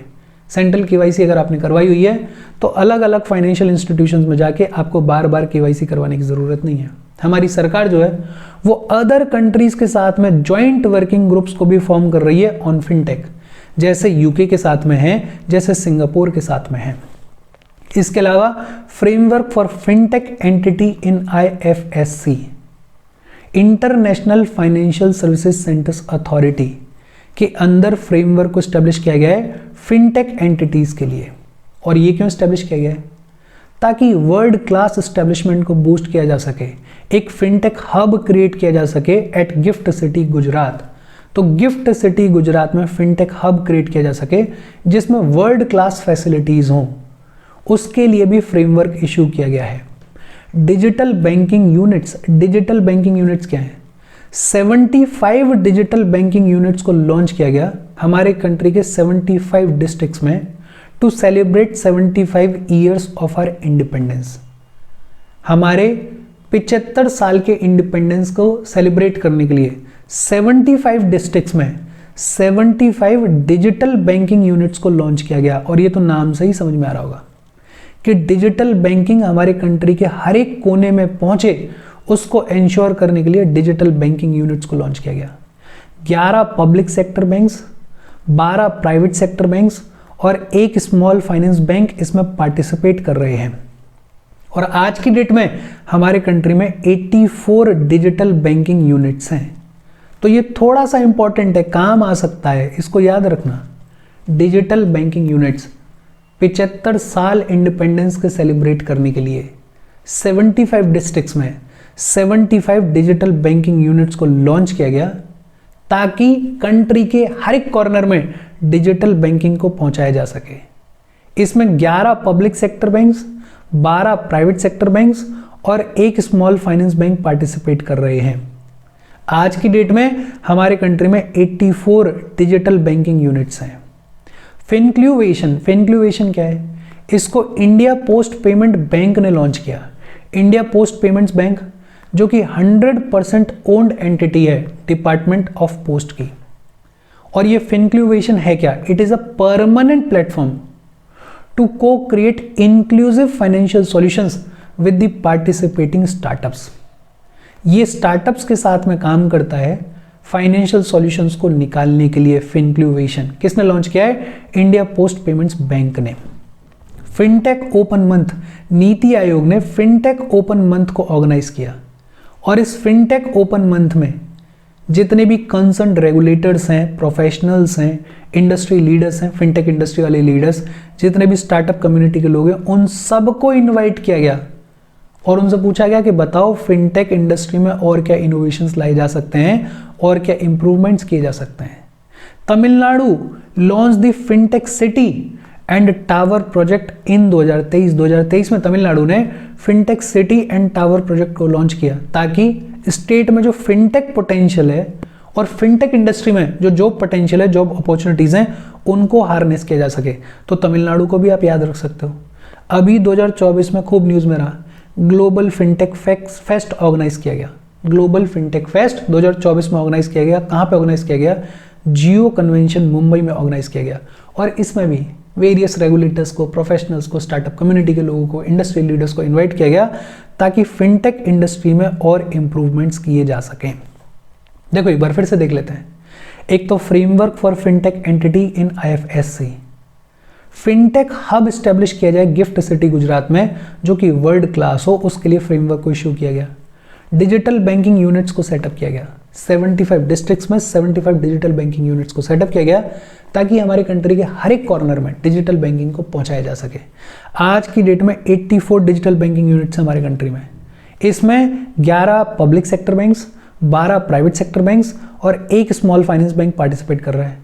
सेंट्रल केवाईसी अगर आपने करवाई हुई है तो अलग अलग फाइनेंशियल इंस्टीट्यूशंस में जाके आपको बार बार केवाईसी करवाने की ज़रूरत नहीं है। हमारी सरकार जो है वो अदर कंट्रीज के साथ में जॉइंट वर्किंग ग्रुप्स को भी फॉर्म कर रही है ऑन फिनटेक, जैसे यूके के साथ में है, जैसे सिंगापुर के साथ में है। इसके अलावा framework for fintech entity in IFSC international financial services centres authority के अंदर फ्रेमवर्क को स्टैब्लिश किया गया है फिनटेक एंटिटीज के लिए। और ये क्यों स्टैब्लिश किया गया है? ताकि वर्ल्ड क्लास एस्टेब्लिशमेंट को बूस्ट किया जा सके, एक फिनटेक हब क्रिएट किया जा सके एट गिफ्ट सिटी गुजरात। तो गिफ्ट सिटी गुजरात में फिनटेक हब क्रिएट किया जा सके जिसमें वर्ल्ड क्लास फैसिलिटीज हों, उसके लिए भी फ्रेमवर्क इशू किया गया है। डिजिटल बैंकिंग यूनिट्स क्या है? 75 डिजिटल बैंकिंग यूनिट्स को लॉन्च किया गया हमारे कंट्री के 75 डिस्ट्रिक्ट्स में to celebrate 75 years of our independence. हमारे 75 साल के इंडिपेंडेंस को सेलिब्रेट करने के लिए 75 डिस्ट्रिक्ट्स में 75 डिजिटल बैंकिंग यूनिट्स को लॉन्च किया गया। और ये तो नाम से ही समझ में आ रहा होगा कि डिजिटल बैंकिंग हमारे कंट्री के हर एक कोने में पहुंचे, उसको इंश्योर करने के लिए डिजिटल बैंकिंग यूनिट्स को लॉन्च किया गया। 11 public sector banks, 12 private sector banks और एक स्मॉल फाइनेंस बैंक इसमें पार्टिसिपेट कर रहे हैं। और आज की डेट में हमारे कंट्री में 84 डिजिटल बैंकिंग यूनिट्स हैं। तो ये थोड़ा सा इंपॉर्टेंट है, काम आ सकता है, इसको याद रखना। डिजिटल बैंकिंग यूनिट्स 75 साल इंडिपेंडेंस के सेलिब्रेट करने के लिए 75 डिस्ट्रिक्ट्स में 75 डिजिटल बैंकिंग यूनिट्स को लॉन्च किया गया ताकि कंट्री के हर एक कॉर्नर में डिजिटल बैंकिंग को पहुंचाया जा सके। इसमें 11 public sector banks, 12 private sector banks और एक स्मॉल फाइनेंस बैंक पार्टिसिपेट कर रहे हैं। आज की डेट में हमारे कंट्री में 84 डिजिटल बैंकिंग यूनिट्स हैं। फिनक्लूवेशन क्या है? इसको इंडिया पोस्ट पेमेंट बैंक ने लॉन्च किया। इंडिया पोस्ट पेमेंट्स बैंक जो कि 100% ओन्ड एंटिटी है डिपार्टमेंट ऑफ पोस्ट की। और ये फिनक्लूवेशन है क्या? It is a permanent platform to co create inclusive financial solutions with the participating startups. ये स्टार्टअप्स के साथ में काम करता है फाइनेंशियल सॉल्यूशंस को निकालने के लिए। फिनक्लूवेशन किसने लॉन्च किया है? इंडिया पोस्ट पेमेंट्स बैंक ने। Fintech open month, NITI Aayog ने फिनटेक ओपन मंथ को ऑर्गेनाइज किया। और इस फिनटेक ओपन मंथ में जितने भी कंसर्न रेगुलेटर्स हैं, प्रोफेशनल्स हैं, इंडस्ट्री लीडर्स हैं, फिनटेक इंडस्ट्री वाले लीडर्स, जितने भी स्टार्टअप कम्युनिटी के लोग हैं, उन सबको इनवाइट किया गया और उनसे पूछा गया कि बताओ फिनटेक इंडस्ट्री में और क्या इनोवेशंस लाए जा सकते हैं और क्या इंप्रूवमेंट्स किए जा सकते हैं। Tamil Nadu launch the fintech city and tower project in 2023 में तमिलनाडु ने fintech city and tower project को लॉन्च किया ताकि स्टेट में जो फिनटेक पोटेंशियल है और फिनटेक इंडस्ट्री में जो जॉब पोटेंशियल है, जॉब अपॉर्चुनिटीज हैं, उनको हार्नेस किया जा सके। तो तमिलनाडु को भी आप याद रख सकते हो। अभी 2024 में खूब न्यूज में रहा, ग्लोबल फिनटेक फेस्ट ऑर्गेनाइज किया गया। ग्लोबल फिनटेक फेस्ट 2024 में ऑर्गेनाइज किया गया। कहाँ पे ऑर्गेनाइज किया गया? जियो कन्वेंशन मुंबई में ऑर्गेनाइज किया गया। और इसमें भी वेरियस रेगुलेटर्स को, प्रोफेशनल्स को, स्टार्टअप कम्युनिटी के लोगों को, इंडस्ट्रियल लीडर्स को इन्वाइट किया गया ताकि फिनटेक इंडस्ट्री में और इंप्रूवमेंट्स किए जा सकें। देखो एक बार फिर से देख लेते हैं। एक तो framework for fintech entity in IFSC, fintech hub establish किया जाए गिफ्ट सिटी गुजरात में जो कि वर्ल्ड क्लास हो, उसके लिए फ्रेमवर्क को इश्यू किया गया। डिजिटल बैंकिंग यूनिट्स को सेटअप किया गया, 75 डिस्ट्रिक्ट्स में 75 डिजिटल बैंकिंग यूनिट्स को सेटअप किया गया ताकि हमारे कंट्री के हर एक कॉर्नर में डिजिटल बैंकिंग को पहुंचाया जा सके। आज की डेट में 84 डिजिटल बैंकिंग यूनिट्स हमारे कंट्री में, इसमें 11 public sector banks, 12 private sector banks और एक स्मॉल फाइनेंस बैंक पार्टिसिपेट कर रहा है।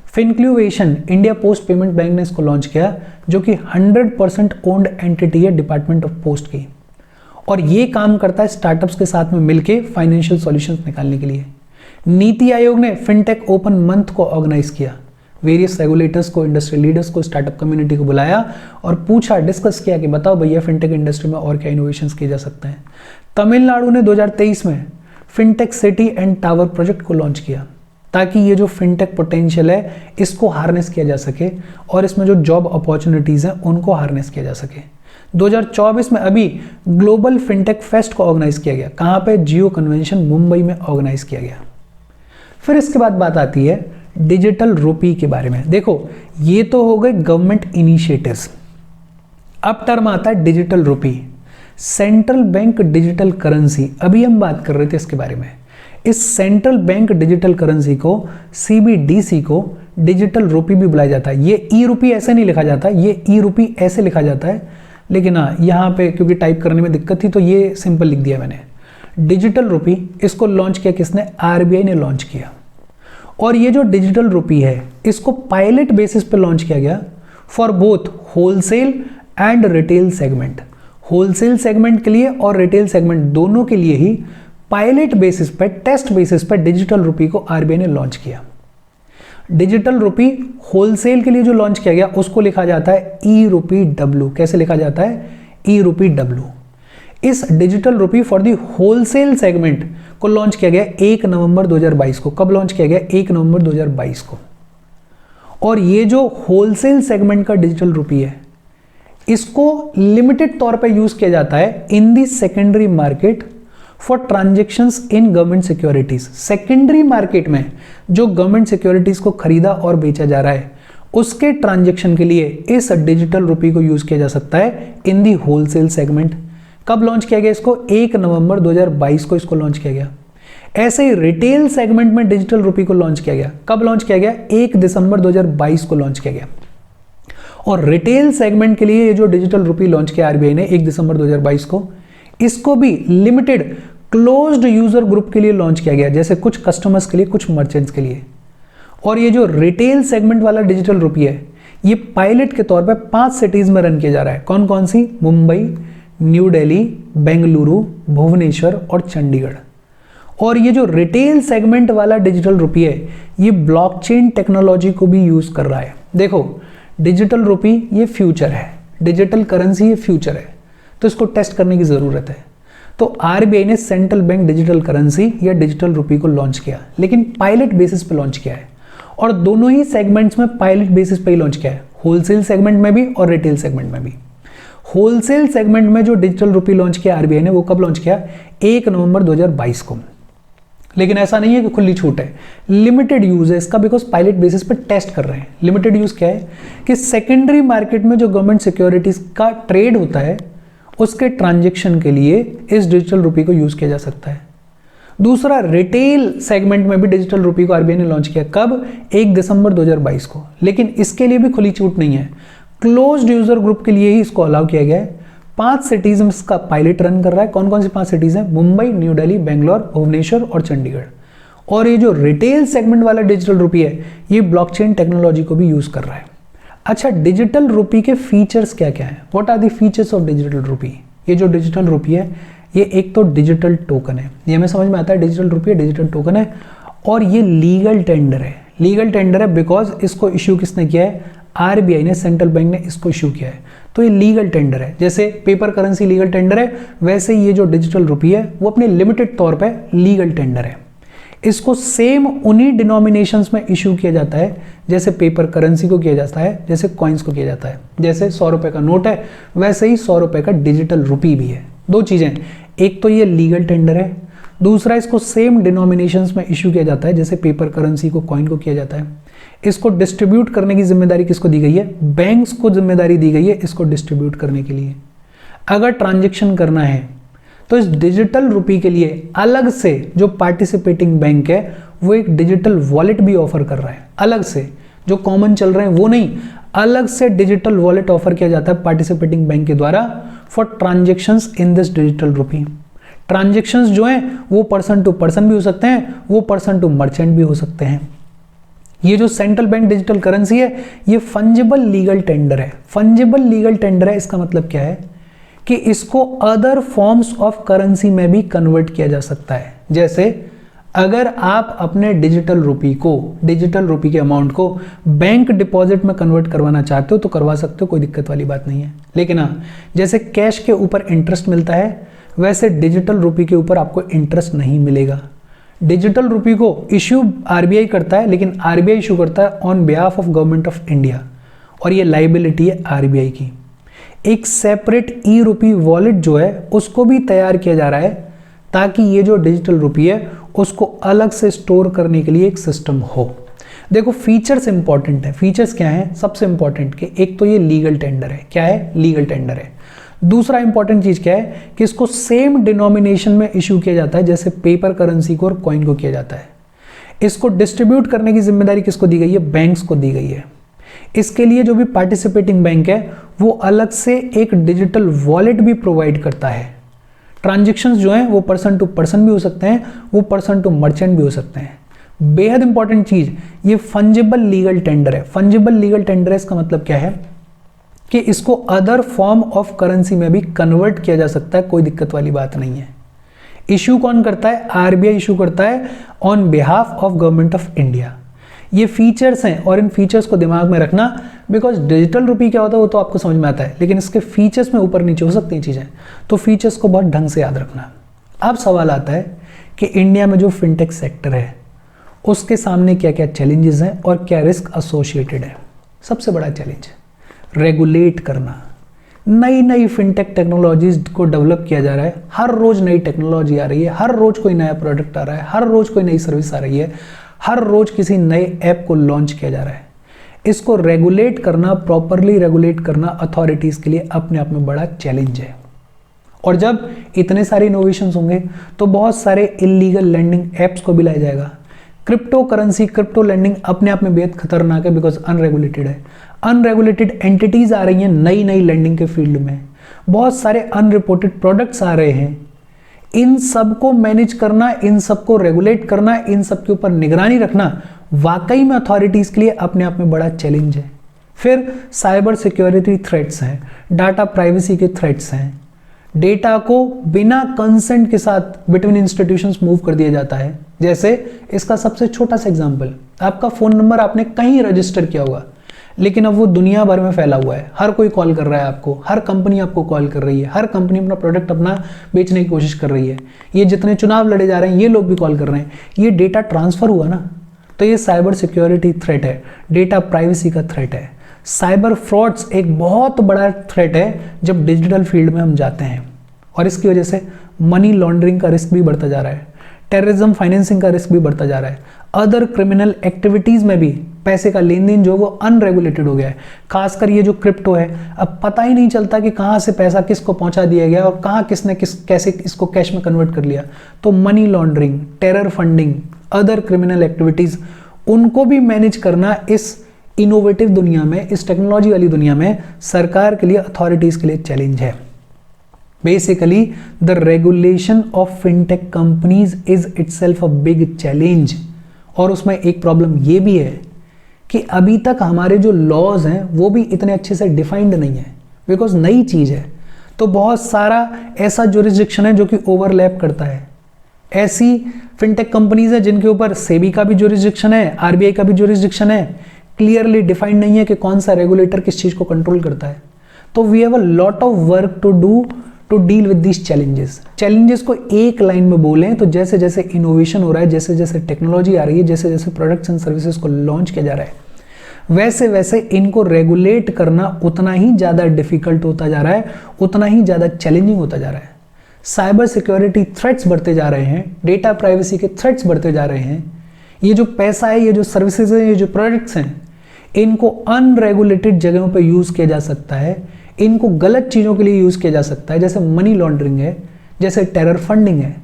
फिनक्ल्यूएशन इंडिया पोस्ट पेमेंट बैंक ने इसको लॉन्च किया जो कि 100% ओन्ड एंटिटी है डिपार्टमेंट ऑफ पोस्ट की, और ये काम करता है स्टार्टअप्स के साथ में मिलके फाइनेंशियल सॉल्यूशंस निकालने के लिए। नीति आयोग ने फिनटेक ओपन मंथ को ऑर्गेनाइज किया, वेरियस रेगुलेटर्स को, इंडस्ट्रियल लीडर्स को, स्टार्टअप कम्युनिटी को बुलाया और पूछा, डिस्कस किया कि बताओ भैया फिनटेक इंडस्ट्री में और क्या इनोवेशंस किए जा सकते हैं। तमिलनाडु ने 2023 में fintech city and tower project को लॉन्च किया ताकि ये जो फिनटेक पोटेंशियल है इसको हार्नेस किया जा सके और इसमें जो जॉब अपॉर्चुनिटीज हैं उनको हार्नेस किया जा सके। 2024 में अभी ग्लोबल फिनटेक फेस्ट को ऑर्गेनाइज किया गया, कहाँ पे? जियो कन्वेंशन मुंबई में ऑर्गेनाइज किया गया। फिर इसके बाद बात आती है डिजिटल रुपी के बारे में। देखो ये तो हो गए गवर्नमेंट इनिशिएटिव्स, अब टर्म आता है digital rupee, central bank digital currency. अभी हम बात कर रहे थे इसके बारे में। इस सेंट्रल बैंक डिजिटल करेंसी को, CBDC को डिजिटल रुपी भी बुलाया जाता है। ये ई रुपी ऐसे नहीं लिखा जाता, ये ई रुपी ऐसे लिखा जाता है, लेकिन हाँ यहाँ पे क्योंकि टाइप करने में दिक्कत थी तो ये सिंपल लिख दिया मैंने। डिजिटल रुपी इसको लॉन्च किया किसने? RBI ने लॉन्च किया। और ये जो डिजिटल रुपी है इसको पायलट बेसिस पे लॉन्च किया गया for both wholesale and retail segment. Wholesale segment के लिए और रिटेल सेगमेंट दोनों के लिए ही पायलट बेसिस पे, टेस्ट बेसिस पे डिजिटल रुपी को RBI ने लॉन्च किया। डिजिटल रुपी होलसेल के लिए जो लॉन्च किया गया उसको लिखा जाता है E-Rupee-W। कैसे लिखा जाता है? E-Rupee-W। इस digital rupee for the wholesale segment को लॉन्च किया गया 1 नवंबर 2022 को। कब लॉन्च किया गया? 1 नवंबर 2022 को। और ये जो होलसेल सेगमेंट का डिजिटल रुपी है इसको लिमिटेड तौर पे यूज किया जाता है in the secondary market for transactions in government securities. Secondary market में जो गवर्नमेंट सिक्योरिटीज को खरीदा और बेचा जा रहा है उसके ट्रांजेक्शन के लिए इस डिजिटल रुपी को यूज किया जा सकता है इन दी होलसेल सेगमेंट। कब लॉन्च किया गया इसको? 1 नवंबर 2022 को इसको लॉन्च किया गया। ऐसे ही रिटेल सेगमेंट में डिजिटल रुपी को लॉन्च किया गया। कब लॉन्च किया गया? 1 दिसंबर 2022 को लॉन्च किया गया। और रिटेल सेगमेंट के लिए ये जो डिजिटल रुपी लॉन्च किया RBI ने 1 दिसंबर 2022 को, इसको भी लिमिटेड क्लोज्ड यूजर ग्रुप के लिए लॉन्च किया गया, जैसे कुछ कस्टमर्स के लिए, कुछ मर्चेंट्स के लिए। और ये जो रिटेल सेगमेंट वाला डिजिटल रुपी है ये पायलट के तौर पे 5 सिटीज में रन किया जा रहा है। कौन कौन सी? मुंबई, न्यू दिल्ली, बेंगलुरु, भुवनेश्वर और चंडीगढ़। और ये जो रिटेल सेगमेंट वाला डिजिटल रुपी है ये ब्लॉकचेन टेक्नोलॉजी को भी यूज कर रहा है। देखो डिजिटल रुपी ये फ्यूचर है, डिजिटल करेंसी ये फ्यूचर है, तो इसको टेस्ट करने की जरूरत है। तो RBI ने सेंट्रल बैंक डिजिटल करेंसी या डिजिटल रुपी को लॉन्च किया, लेकिन पायलट बेसिस पे लॉन्च किया है। और दोनों ही सेगमेंट्स में पायलट बेसिस पे ही लॉन्च किया है, होलसेल सेगमेंट में भी और रिटेल सेगमेंट में भी। होलसेल सेगमेंट में जो डिजिटल रुपी लॉन्च किया RBI ने वो कब लॉन्च किया? 1 नवंबर 2022 को। लेकिन ऐसा नहीं है कि खुली छूट है, लिमिटेड यूज है इसका, बिकॉज पायलट बेसिस पे टेस्ट कर रहे हैं। लिमिटेड यूज क्या है कि सेकेंडरी मार्केट में जो गवर्नमेंट सिक्योरिटीज का ट्रेड होता है उसके ट्रांजेक्शन के लिए इस डिजिटल रुपी को यूज किया जा सकता है। दूसरा, रिटेल सेगमेंट में भी डिजिटल रुपी को RBI ने लॉन्च किया। कब? 1 दिसंबर 2022 को। लेकिन इसके लिए भी खुली छूट नहीं है, क्लोज्ड यूजर ग्रुप के लिए ही इसको अलाउ किया गया है। 5 सिटीज में इसका पायलट रन कर रहा है। कौन कौन सी 5 सिटीज हैं? मुंबई, न्यू दिल्ली, बेंगलोर, भुवनेश्वर और चंडीगढ़। और ये जो रिटेल सेगमेंट वाला डिजिटल रुपी है ये ब्लॉकचेन टेक्नोलॉजी को भी यूज कर रहा है। अच्छा, डिजिटल रुपी के फीचर्स क्या क्या हैं? What are the features of digital rupee? ये जो डिजिटल रुपी है ये एक तो डिजिटल टोकन है, ये हमें समझ में आता है डिजिटल रुपी है, डिजिटल टोकन है। और ये लीगल टेंडर है। लीगल टेंडर है बिकॉज इसको इश्यू किसने किया है? RBI ने, सेंट्रल बैंक ने इसको इश्यू किया है। तो ये लीगल टेंडर है। जैसे पेपर करेंसी लीगल टेंडर है, वैसे ये जो डिजिटल रुपी है वो अपने लिमिटेड तौर पे लीगल टेंडर है। इसको सेम उन्हीं डिनोमिनेशंस में इशू किया जाता है जैसे पेपर करेंसी को किया जाता है, जैसे कॉइन्स को किया जाता है। जैसे 100 रुपए का नोट है वैसे ही 100 रुपए का डिजिटल रुपी भी है। दो चीजें, एक तो ये लीगल टेंडर है, दूसरा इसको सेम डिनोमिनेशंस में इशू किया जाता है जैसे पेपर करेंसी को, कॉइन को किया जाता है। इसको डिस्ट्रीब्यूट करने की जिम्मेदारी किसको दी गई है? बैंक्स को जिम्मेदारी दी गई है इसको डिस्ट्रीब्यूट करने के लिए। अगर ट्रांजेक्शन करना है तो इस डिजिटल रुपी के लिए अलग से जो पार्टिसिपेटिंग बैंक है वो एक डिजिटल वॉलेट भी ऑफर कर रहा है। अलग से जो कॉमन चल रहे हैं वो नहीं, अलग से डिजिटल वॉलेट ऑफर किया जाता है पार्टिसिपेटिंग बैंक के द्वारा for transactions in this digital rupee. Transactions जो हैं वो पर्सन टू पर्सन भी हो सकते हैं, वो पर्सन टू मर्चेंट भी हो सकते हैं। ये जो सेंट्रल बैंक डिजिटल करेंसी है ये फंजिबल लीगल टेंडर है। फंजिबल लीगल टेंडर है, इसका मतलब क्या है कि इसको अदर फॉर्म्स ऑफ करेंसी में भी कन्वर्ट किया जा सकता है। जैसे अगर आप अपने डिजिटल रुपी के अमाउंट को बैंक डिपॉजिट में कन्वर्ट करवाना चाहते हो तो करवा सकते हो, कोई दिक्कत वाली बात नहीं है। लेकिन हाँ, जैसे कैश के ऊपर इंटरेस्ट मिलता है वैसे डिजिटल रुपी के ऊपर आपको इंटरेस्ट नहीं मिलेगा। डिजिटल रुपी को इश्यू आरबीआई करता है, लेकिन आरबीआई इशू करता है on behalf of government of India और ये लाइबिलिटी है आरबीआई की। एक सेपरेट ई रुपी वॉलेट जो है उसको भी तैयार किया जा रहा है ताकि ये जो डिजिटल रुपी है उसको अलग से स्टोर करने के लिए एक सिस्टम हो। देखो फीचर्स इंपॉर्टेंट है। फीचर्स क्या है? सबसे इंपॉर्टेंट कि एक तो ये लीगल टेंडर है। क्या है? लीगल टेंडर है। दूसरा इंपॉर्टेंट चीज क्या है कि इसको सेम डिनोमिनेशन में इशू किया जाता है जैसे पेपर करेंसी को और कॉइन को किया जाता है। इसको डिस्ट्रीब्यूट करने की जिम्मेदारी किसको दी गई है? बैंक्स को दी गई है। इसके लिए जो भी पार्टिसिपेटिंग बैंक है वो अलग से एक डिजिटल वॉलेट भी प्रोवाइड करता है। ट्रांजेक्शंस जो हैं वो पर्सन टू पर्सन भी हो सकते हैं, वो पर्सन टू मर्चेंट भी हो सकते हैं। बेहद इंपॉर्टेंट चीज, ये फंजिबल लीगल टेंडर है। फंजिबल लीगल टेंडर है, इसका मतलब क्या है कि इसको अदर फॉर्म ऑफ करेंसी में भी कन्वर्ट किया जा सकता है, कोई दिक्कत वाली बात नहीं है। इशू कौन करता है? आरबीआई इशू करता है on behalf of government of India. ये फीचर्स हैं और इन फीचर्स को दिमाग में रखना, बिकॉज डिजिटल रुपी क्या होता है वो तो आपको समझ में आता है, लेकिन इसके फीचर्स में ऊपर नीचे हो सकती हैं चीज़ें, तो फीचर्स को बहुत ढंग से याद रखना। अब सवाल आता है कि इंडिया में जो फिनटेक सेक्टर है उसके सामने क्या क्या चैलेंजेस हैं और क्या रिस्क एसोसिएटेड है। सबसे बड़ा चैलेंज रेगुलेट करना। नई नई फिनटेक टेक्नोलॉजीज को डेवलप किया जा रहा है, हर रोज नई टेक्नोलॉजी आ रही है, हर रोज कोई नया प्रोडक्ट आ रहा है, हर रोज कोई नई सर्विस आ रही है, हर रोज किसी नए ऐप को लॉन्च किया जा रहा है। इसको रेगुलेट करना, प्रॉपरली रेगुलेट करना अथॉरिटीज के लिए अपने आप में बड़ा चैलेंज है। और जब इतने सारे इनोवेशंस होंगे तो बहुत सारे इलीगल लैंडिंग ऐप्स को भी लाया जाएगा। क्रिप्टो करेंसी, क्रिप्टो लैंडिंग अपने आप में बेहद खतरनाक है बिकॉज अनरेगुलेटेड है। अनरेगुलेटेड एंटिटीज आ रही हैं नई नई लैंडिंग के फील्ड में, बहुत सारे अनरिपोर्टेड प्रोडक्ट्स आ रहे हैं। इन सबको मैनेज करना, इन सबको रेगुलेट करना, इन सब के ऊपर निगरानी रखना वाकई में अथॉरिटीज के लिए अपने आप में बड़ा चैलेंज है। फिर साइबर सिक्योरिटी थ्रेट्स हैं, डाटा प्राइवेसी के थ्रेट्स हैं, डेटा को बिना कंसेंट के साथ बिटवीन इंस्टीट्यूशंस मूव कर दिया जाता है। जैसे इसका सबसे छोटा सा एग्जांपल, आपका फोन नंबर आपने कहीं रजिस्टर किया होगा लेकिन अब वो दुनिया भर में फैला हुआ है, हर कोई कॉल कर रहा है आपको, हर कंपनी आपको कॉल कर रही है, हर कंपनी अपना प्रोडक्ट अपना बेचने की कोशिश कर रही है, ये जितने चुनाव लड़े जा रहे हैं ये लोग भी कॉल कर रहे हैं, ये डेटा ट्रांसफर हुआ ना, तो ये साइबर सिक्योरिटी थ्रेट है, डेटा प्राइवेसी का थ्रेट है। साइबर फ्रॉड्स एक बहुत बड़ा थ्रेट है जब डिजिटल फील्ड में हम जाते हैं, और इसकी वजह से मनी लॉन्ड्रिंग का रिस्क भी बढ़ता जा रहा है, टेररिज्म फाइनेंसिंग का रिस्क भी बढ़ता जा रहा है, अदर क्रिमिनल एक्टिविटीज में भी पैसे का लेन देन जो वो अनरेगुलेटेड हो गया है। खासकर ये जो क्रिप्टो है, अब पता ही नहीं चलता कि कहाँ से पैसा किसको पहुंचा दिया गया और कहाँ किसने कैसे इसको कैश में कन्वर्ट कर लिया। तो money laundering, terror funding, other criminal activities, उनको भी मैनेज करना इस इनोवेटिव दुनिया में, इस टेक्नोलॉजी वाली दुनिया में सरकार के लिए, अथॉरिटीज के लिए चैलेंज है। Basically the regulation of fintech companies is itself a big challenge. और उसमें एक प्रॉब्लम ये भी है कि अभी तक हमारे जो लॉज हैं वो भी इतने अच्छे से डिफाइंड नहीं है, बिकॉज नई चीज़ है, तो बहुत सारा ऐसा जुरिस्डिक्शन है जो कि ओवरलैप करता है। ऐसी फिनटेक कंपनीज है जिनके ऊपर सेबी का भी जुरिस्डिक्शन है, आरबीआई का भी जुरिस्डिक्शन है, क्लियरली डिफाइंड नहीं है कि कौन सा रेगुलेटर किस चीज़ को कंट्रोल करता है। तो we have a lot of work to do to deal with these challenges. Challenges को एक लाइन में बोलें तो जैसे जैसे इनोवेशन हो रहा है, जैसे जैसे टेक्नोलॉजी आ रही है, जैसे जैसे प्रोडक्ट्स एंड सर्विसेज को लॉन्च किया जा रहा है, वैसे वैसे इनको रेगुलेट करना उतना ही ज़्यादा डिफिकल्ट होता जा रहा है, उतना ही ज़्यादा चैलेंजिंग होता जा रहा है। साइबर सिक्योरिटी थ्रेट्स बढ़ते जा रहे हैं, डेटा प्राइवेसी के थ्रेट्स बढ़ते जा रहे हैं। ये जो पैसा है, ये जो सर्विसेज है, ये जो प्रोडक्ट्स हैं, इनको अनरेगुलेटेड जगहों पे यूज़ किया जा सकता है, इनको गलत चीज़ों के लिए यूज़ किया जा सकता है, जैसे मनी लॉन्ड्रिंग है, जैसे टेरर फंडिंग है।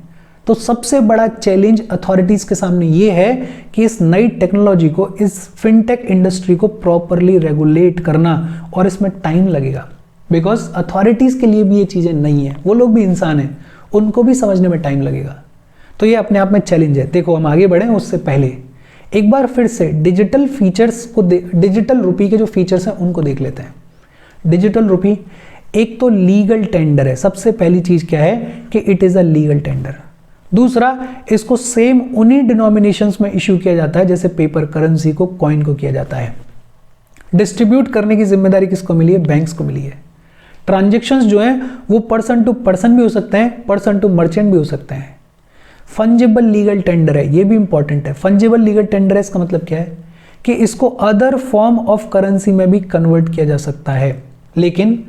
तो सबसे बड़ा चैलेंज अथॉरिटीज़ के सामने ये है कि इस नई टेक्नोलॉजी को, इस फिनटेक इंडस्ट्री को प्रॉपरली रेगुलेट करना, और इसमें टाइम लगेगा, बिकॉज अथॉरिटीज़ के लिए भी ये चीज़ें नहीं है, वो लोग भी इंसान हैं, उनको भी समझने में टाइम लगेगा। तो ये अपने आप में चैलेंज है। देखो, हम आगे बढ़ें उससे पहले एक बार फिर से डिजिटल फीचर्स को, डिजिटल रुपी के जो फीचर्स हैं उनको देख लेते हैं। डिजिटल रुपी एक तो लीगल टेंडर है। सबसे पहली चीज़ क्या है कि it is a legal tender. दूसरा, इसको सेम उन्हीं डिनोमिनेशंस में इश्यू किया जाता है जैसे पेपर करेंसी को, कॉइन को किया जाता है। डिस्ट्रीब्यूट करने की जिम्मेदारी किसको मिली है? बैंक्स को मिली है। ट्रांजेक्शन्स जो हैं वो पर्सन टू पर्सन भी हो सकते हैं, पर्सन टू मर्चेंट भी हो सकते हैं। फंजिबल लीगल टेंडर है, ये भी इंपॉर्टेंट है। फंजिबल लीगल टेंडर है, इसका मतलब क्या है कि इसको अदर फॉर्म ऑफ करेंसी में भी कन्वर्ट किया जा सकता है। लेकिन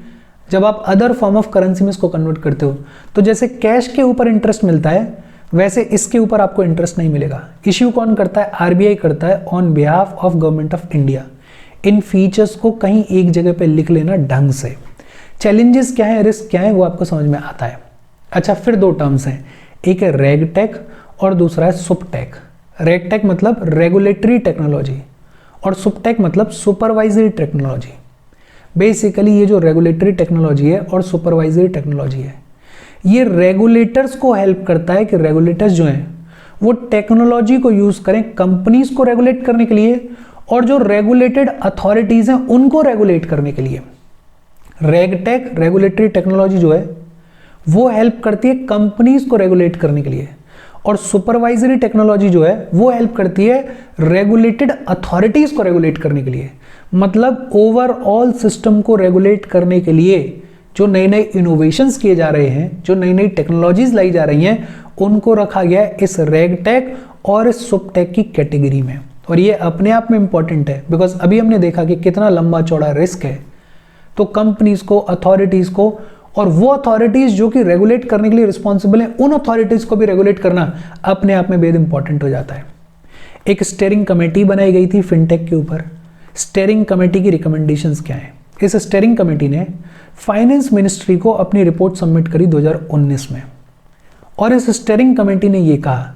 जब आप अदर फॉर्म ऑफ करेंसी में इसको कन्वर्ट करते हो तो जैसे कैश के ऊपर इंटरेस्ट मिलता है, वैसे इसके ऊपर आपको इंटरेस्ट नहीं मिलेगा। इश्यू कौन करता है? आरबीआई करता है on behalf of government of India. In features को कहीं एक जगह पे लिख लेना ढंग से। चैलेंजेस क्या है, रिस्क क्या है, वो आपको समझ में आता है। अच्छा, फिर दो टर्म्स हैं, एक है रेगटेक और दूसरा है सुपटेक। रेगटेक मतलब रेगुलेटरी टेक्नोलॉजी और सुपटेक मतलब सुपरवाइजरी टेक्नोलॉजी। बेसिकली ये जो रेगुलेटरी टेक्नोलॉजी है और सुपरवाइजरी टेक्नोलॉजी है, ये रेगुलेटर्स को हेल्प करता है कि रेगुलेटर्स जो हैं वो टेक्नोलॉजी को यूज़ करें कंपनीज को रेगुलेट करने के लिए, और जो रेगुलेटेड अथॉरिटीज़ हैं उनको रेगुलेट करने के लिए। रेगटेक रेगुलेटरी टेक्नोलॉजी जो है वो हेल्प करती है कंपनीज को रेगुलेट करने के लिए, और सुपरवाइजरी टेक्नोलॉजी जो है वो हेल्प करती है रेगुलेटेड अथॉरिटीज को रेगुलेट करने के लिए। मतलब ओवरऑल सिस्टम को रेगुलेट करने के लिए जो नए नए इनोवेशंस किए जा रहे हैं, जो नई नई टेक्नोलॉजीज लाई जा रही हैं, उनको रखा गया है इस रेगटेक और इस सुपटेक की कैटेगरी में। और ये अपने आप में इंपॉर्टेंट है, बिकॉज अभी हमने देखा कि कितना लंबा चौड़ा रिस्क है। तो कंपनीज को, अथॉरिटीज को, और वो अथॉरिटीज जो कि रेगुलेट करने के लिए रिस्पॉन्सिबल है, उन अथॉरिटीज को भी रेगुलेट करना अपने आप में बेहद इंपॉर्टेंट हो जाता है। एक स्टीयरिंग कमेटी बनाई गई थी फिनटेक के ऊपर। स्टीयरिंग कमेटी की रिकमेंडेशंस क्या हैं? इस स्टीयरिंग कमेटी ने फाइनेंस मिनिस्ट्री को अपनी रिपोर्ट सबमिट करी 2019 में, और इस स्टीयरिंग कमेटी ने यह कहा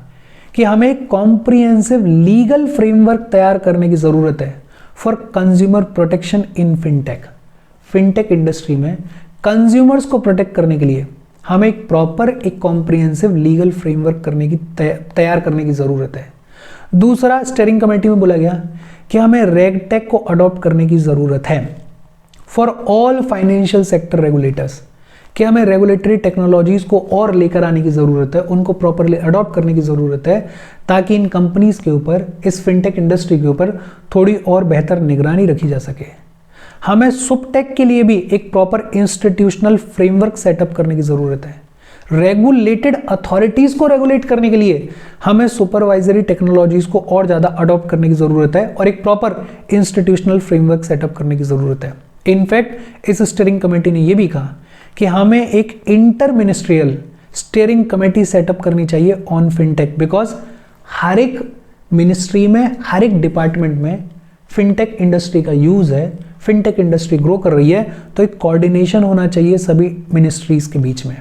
कि हमें एक कॉम्प्रिहेंसिव लीगल फ्रेमवर्क तैयार करने की जरूरत है for consumer protection in fintech. Fintech industry में कंज्यूमर्स को प्रोटेक्ट करने के लिए हमें एक प्रॉपर, एक कॉम्प्रिहेंसिव लीगल फ्रेमवर्क करने की तैयार करने की ज़रूरत है। दूसरा, स्टीयरिंग कमेटी में बोला गया कि हमें रेगटेक को अडॉप्ट करने की ज़रूरत है for all financial sector regulators, कि हमें रेगुलेटरी टेक्नोलॉजीज़ को और लेकर आने की ज़रूरत है, उनको प्रॉपरली अडॉप्ट करने की ज़रूरत है, ताकि इन कंपनीज़ के ऊपर, इस फिनटेक इंडस्ट्री के ऊपर थोड़ी और बेहतर निगरानी रखी जा सके। हमें सुपटेक के लिए भी एक प्रॉपर इंस्टीट्यूशनल फ्रेमवर्क सेटअप करने की ज़रूरत है। रेगुलेटेड अथॉरिटीज़ को रेगुलेट करने के लिए हमें सुपरवाइजरी टेक्नोलॉजीज़ को और ज़्यादा अडॉप्ट करने की ज़रूरत है, और एक प्रॉपर इंस्टीट्यूशनल फ्रेमवर्क सेटअप करने की ज़रूरत है। इनफैक्ट इस स्टीयरिंग कमेटी ने यह भी कहा कि हमें एक inter ministerial steering committee setup करनी चाहिए ऑन फिनटेक, बिकॉज हर एक मिनिस्ट्री में, हर एक डिपार्टमेंट में फिनटेक इंडस्ट्री का यूज़ है, फिनटेक इंडस्ट्री ग्रो कर रही है, तो एक कोऑर्डिनेशन होना चाहिए सभी मिनिस्ट्रीज के बीच में।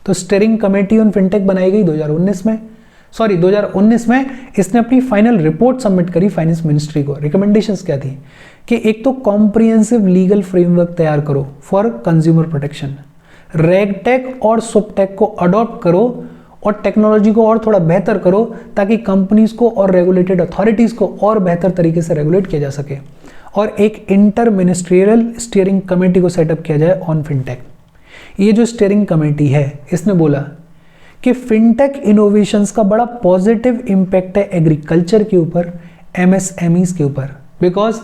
तो स्टीयरिंग कमेटी ऑन फिनटेक बनाई गई 2019 में इसने अपनी फाइनल रिपोर्ट सबमिट करी फाइनेंस मिनिस्ट्री को। रिकमेंडेशंस क्या थी कि एक तो कॉम्प्रिहेंसिव लीगल फ्रेमवर्क तैयार करो फॉर कंज्यूमर प्रोटेक्शन, रेगटेक और सुपटेक को अडॉप्ट करो और टेक्नोलॉजी को और थोड़ा बेहतर करो, ताकि कंपनीज को और रेगुलेटेड अथॉरिटीज को और बेहतर तरीके से रेगुलेट किया जा सके, और एक इंटर मिनिस्ट्रियल स्टीयरिंग कमेटी को सेटअप किया जाए ऑन फिनटेक। ये जो स्टीयरिंग कमेटी है, इसने बोला कि फिनटेक इनोवेशंस का बड़ा पॉजिटिव इम्पैक्ट है एग्रीकल्चर के ऊपर, एमएसएमईज के ऊपर, बिकॉज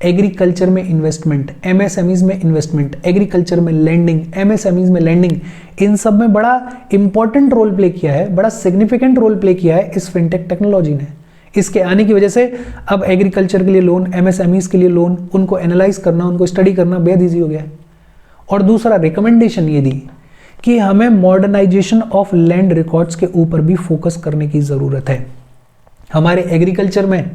एग्रीकल्चर में इन्वेस्टमेंट, एमएसएमईज में इन्वेस्टमेंट, एग्रीकल्चर में लैंडिंग, एमएसएमईज में लैंडिंग, इन सब में बड़ा इंपॉर्टेंट रोल प्ले किया है, बड़ा सिग्निफिकेंट रोल प्ले किया है इस फिनटेक टेक्नोलॉजी ने। इसके आने की वजह से अब एग्रीकल्चर के लिए लोन, एमएसएमईज के लिए लोन, उनको एनालाइज करना, उनको स्टडी करना बेहद ईजी हो गया है। और दूसरा रिकमेंडेशन ये दी कि हमें मॉडर्नाइजेशन ऑफ लैंड रिकॉर्ड्स के ऊपर भी फोकस करने की ज़रूरत है। हमारे एग्रीकल्चर में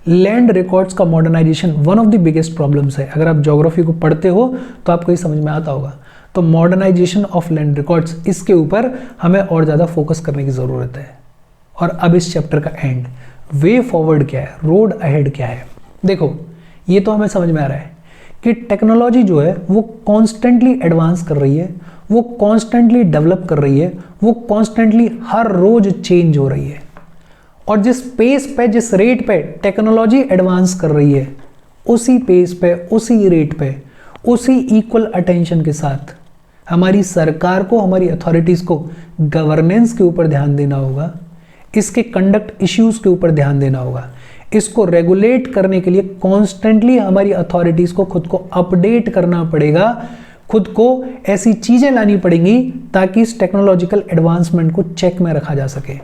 लैंड रिकॉर्ड्स का modernisation one of the biggest problems है। अगर आप ज्योग्राफी को पढ़ते हो तो आपको ये समझ में आता होगा। तो मॉडर्नाइजेशन ऑफ लैंड रिकॉर्ड्स, इसके ऊपर हमें और ज़्यादा फोकस करने की ज़रूरत है। और अब इस चैप्टर का एंड, वे फॉरवर्ड क्या है, रोड अहेड क्या है। देखो, ये तो हमें समझ में आ रहा है कि टेक्नोलॉजी जो है वो कॉन्स्टेंटली एडवांस कर रही है, वो कॉन्स्टेंटली डेवलप कर रही है, वो कॉन्स्टेंटली हर रोज चेंज हो रही है। और जिस पेस पे, जिस रेट पे टेक्नोलॉजी एडवांस कर रही है, उसी पेस पे, उसी रेट पे, उसी इक्वल अटेंशन के साथ हमारी सरकार को, हमारी अथॉरिटीज़ को गवर्नेंस के ऊपर ध्यान देना होगा, इसके कंडक्ट इश्यूज के ऊपर ध्यान देना होगा, इसको रेगुलेट करने के लिए कॉन्स्टेंटली हमारी अथॉरिटीज़ को खुद को अपडेट करना पड़ेगा, खुद को ऐसी चीज़ें लानी पड़ेंगी ताकि इस टेक्नोलॉजिकल एडवांसमेंट को चेक में रखा जा सके।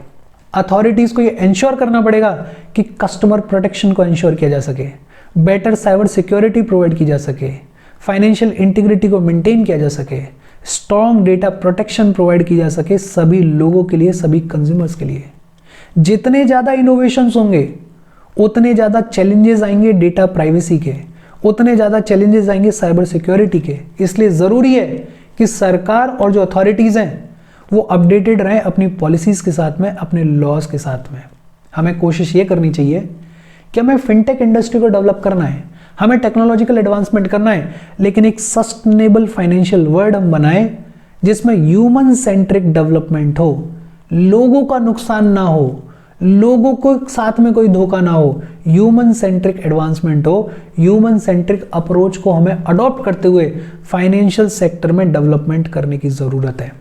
अथॉरिटीज़ को ये इंश्योर करना पड़ेगा कि कस्टमर प्रोटेक्शन को इंश्योर किया जा सके, बेटर साइबर सिक्योरिटी प्रोवाइड की जा सके, फाइनेंशियल इंटीग्रिटी को मेंटेन किया जा सके, स्ट्रॉन्ग डेटा प्रोटेक्शन प्रोवाइड की जा सके सभी लोगों के लिए, सभी कंज्यूमर्स के लिए। जितने ज़्यादा इनोवेशंस होंगे उतने ज़्यादा चैलेंजेस आएंगे डेटा प्राइवेसी के, उतने ज़्यादा चैलेंजेस आएंगे साइबर सिक्योरिटी के। इसलिए ज़रूरी है कि सरकार और जो अथॉरिटीज़ हैं वो अपडेटेड रहें अपनी पॉलिसीज़ के साथ में, अपने लॉज के साथ में। हमें कोशिश ये करनी चाहिए कि हमें फिनटेक इंडस्ट्री को डेवलप करना है, हमें टेक्नोलॉजिकल एडवांसमेंट करना है, लेकिन एक सस्टेनेबल फाइनेंशियल वर्ल्ड हम बनाएं जिसमें ह्यूमन सेंट्रिक डेवलपमेंट हो, लोगों का नुकसान ना हो, लोगों को साथ में कोई धोखा ना हो, ह्यूमन सेंट्रिक एडवांसमेंट हो। ह्यूमन सेंट्रिक अप्रोच को हमें अडॉप्ट करते हुए फाइनेंशियल सेक्टर में डेवलपमेंट करने की ज़रूरत है।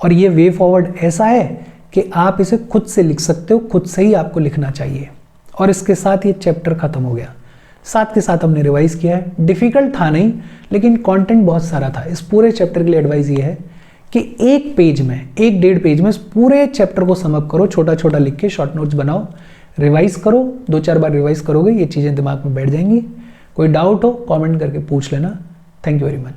और ये वे फॉरवर्ड ऐसा है कि आप इसे खुद से लिख सकते हो, खुद से ही आपको लिखना चाहिए। और इसके साथ ये चैप्टर खत्म हो गया। साथ के साथ हमने रिवाइज किया है, डिफिकल्ट था नहीं, लेकिन कंटेंट बहुत सारा था। इस पूरे चैप्टर के लिए एडवाइस ये है कि एक पेज में, 1-1.5 पेज में इस पूरे चैप्टर को समअप करो, छोटा छोटा लिख के शॉर्ट नोट्स बनाओ, रिवाइज करो। 2-4 बार रिवाइज करोगे ये चीज़ें दिमाग में बैठ जाएंगी। कोई डाउट हो कमेंट करके पूछ लेना। Thank you very much.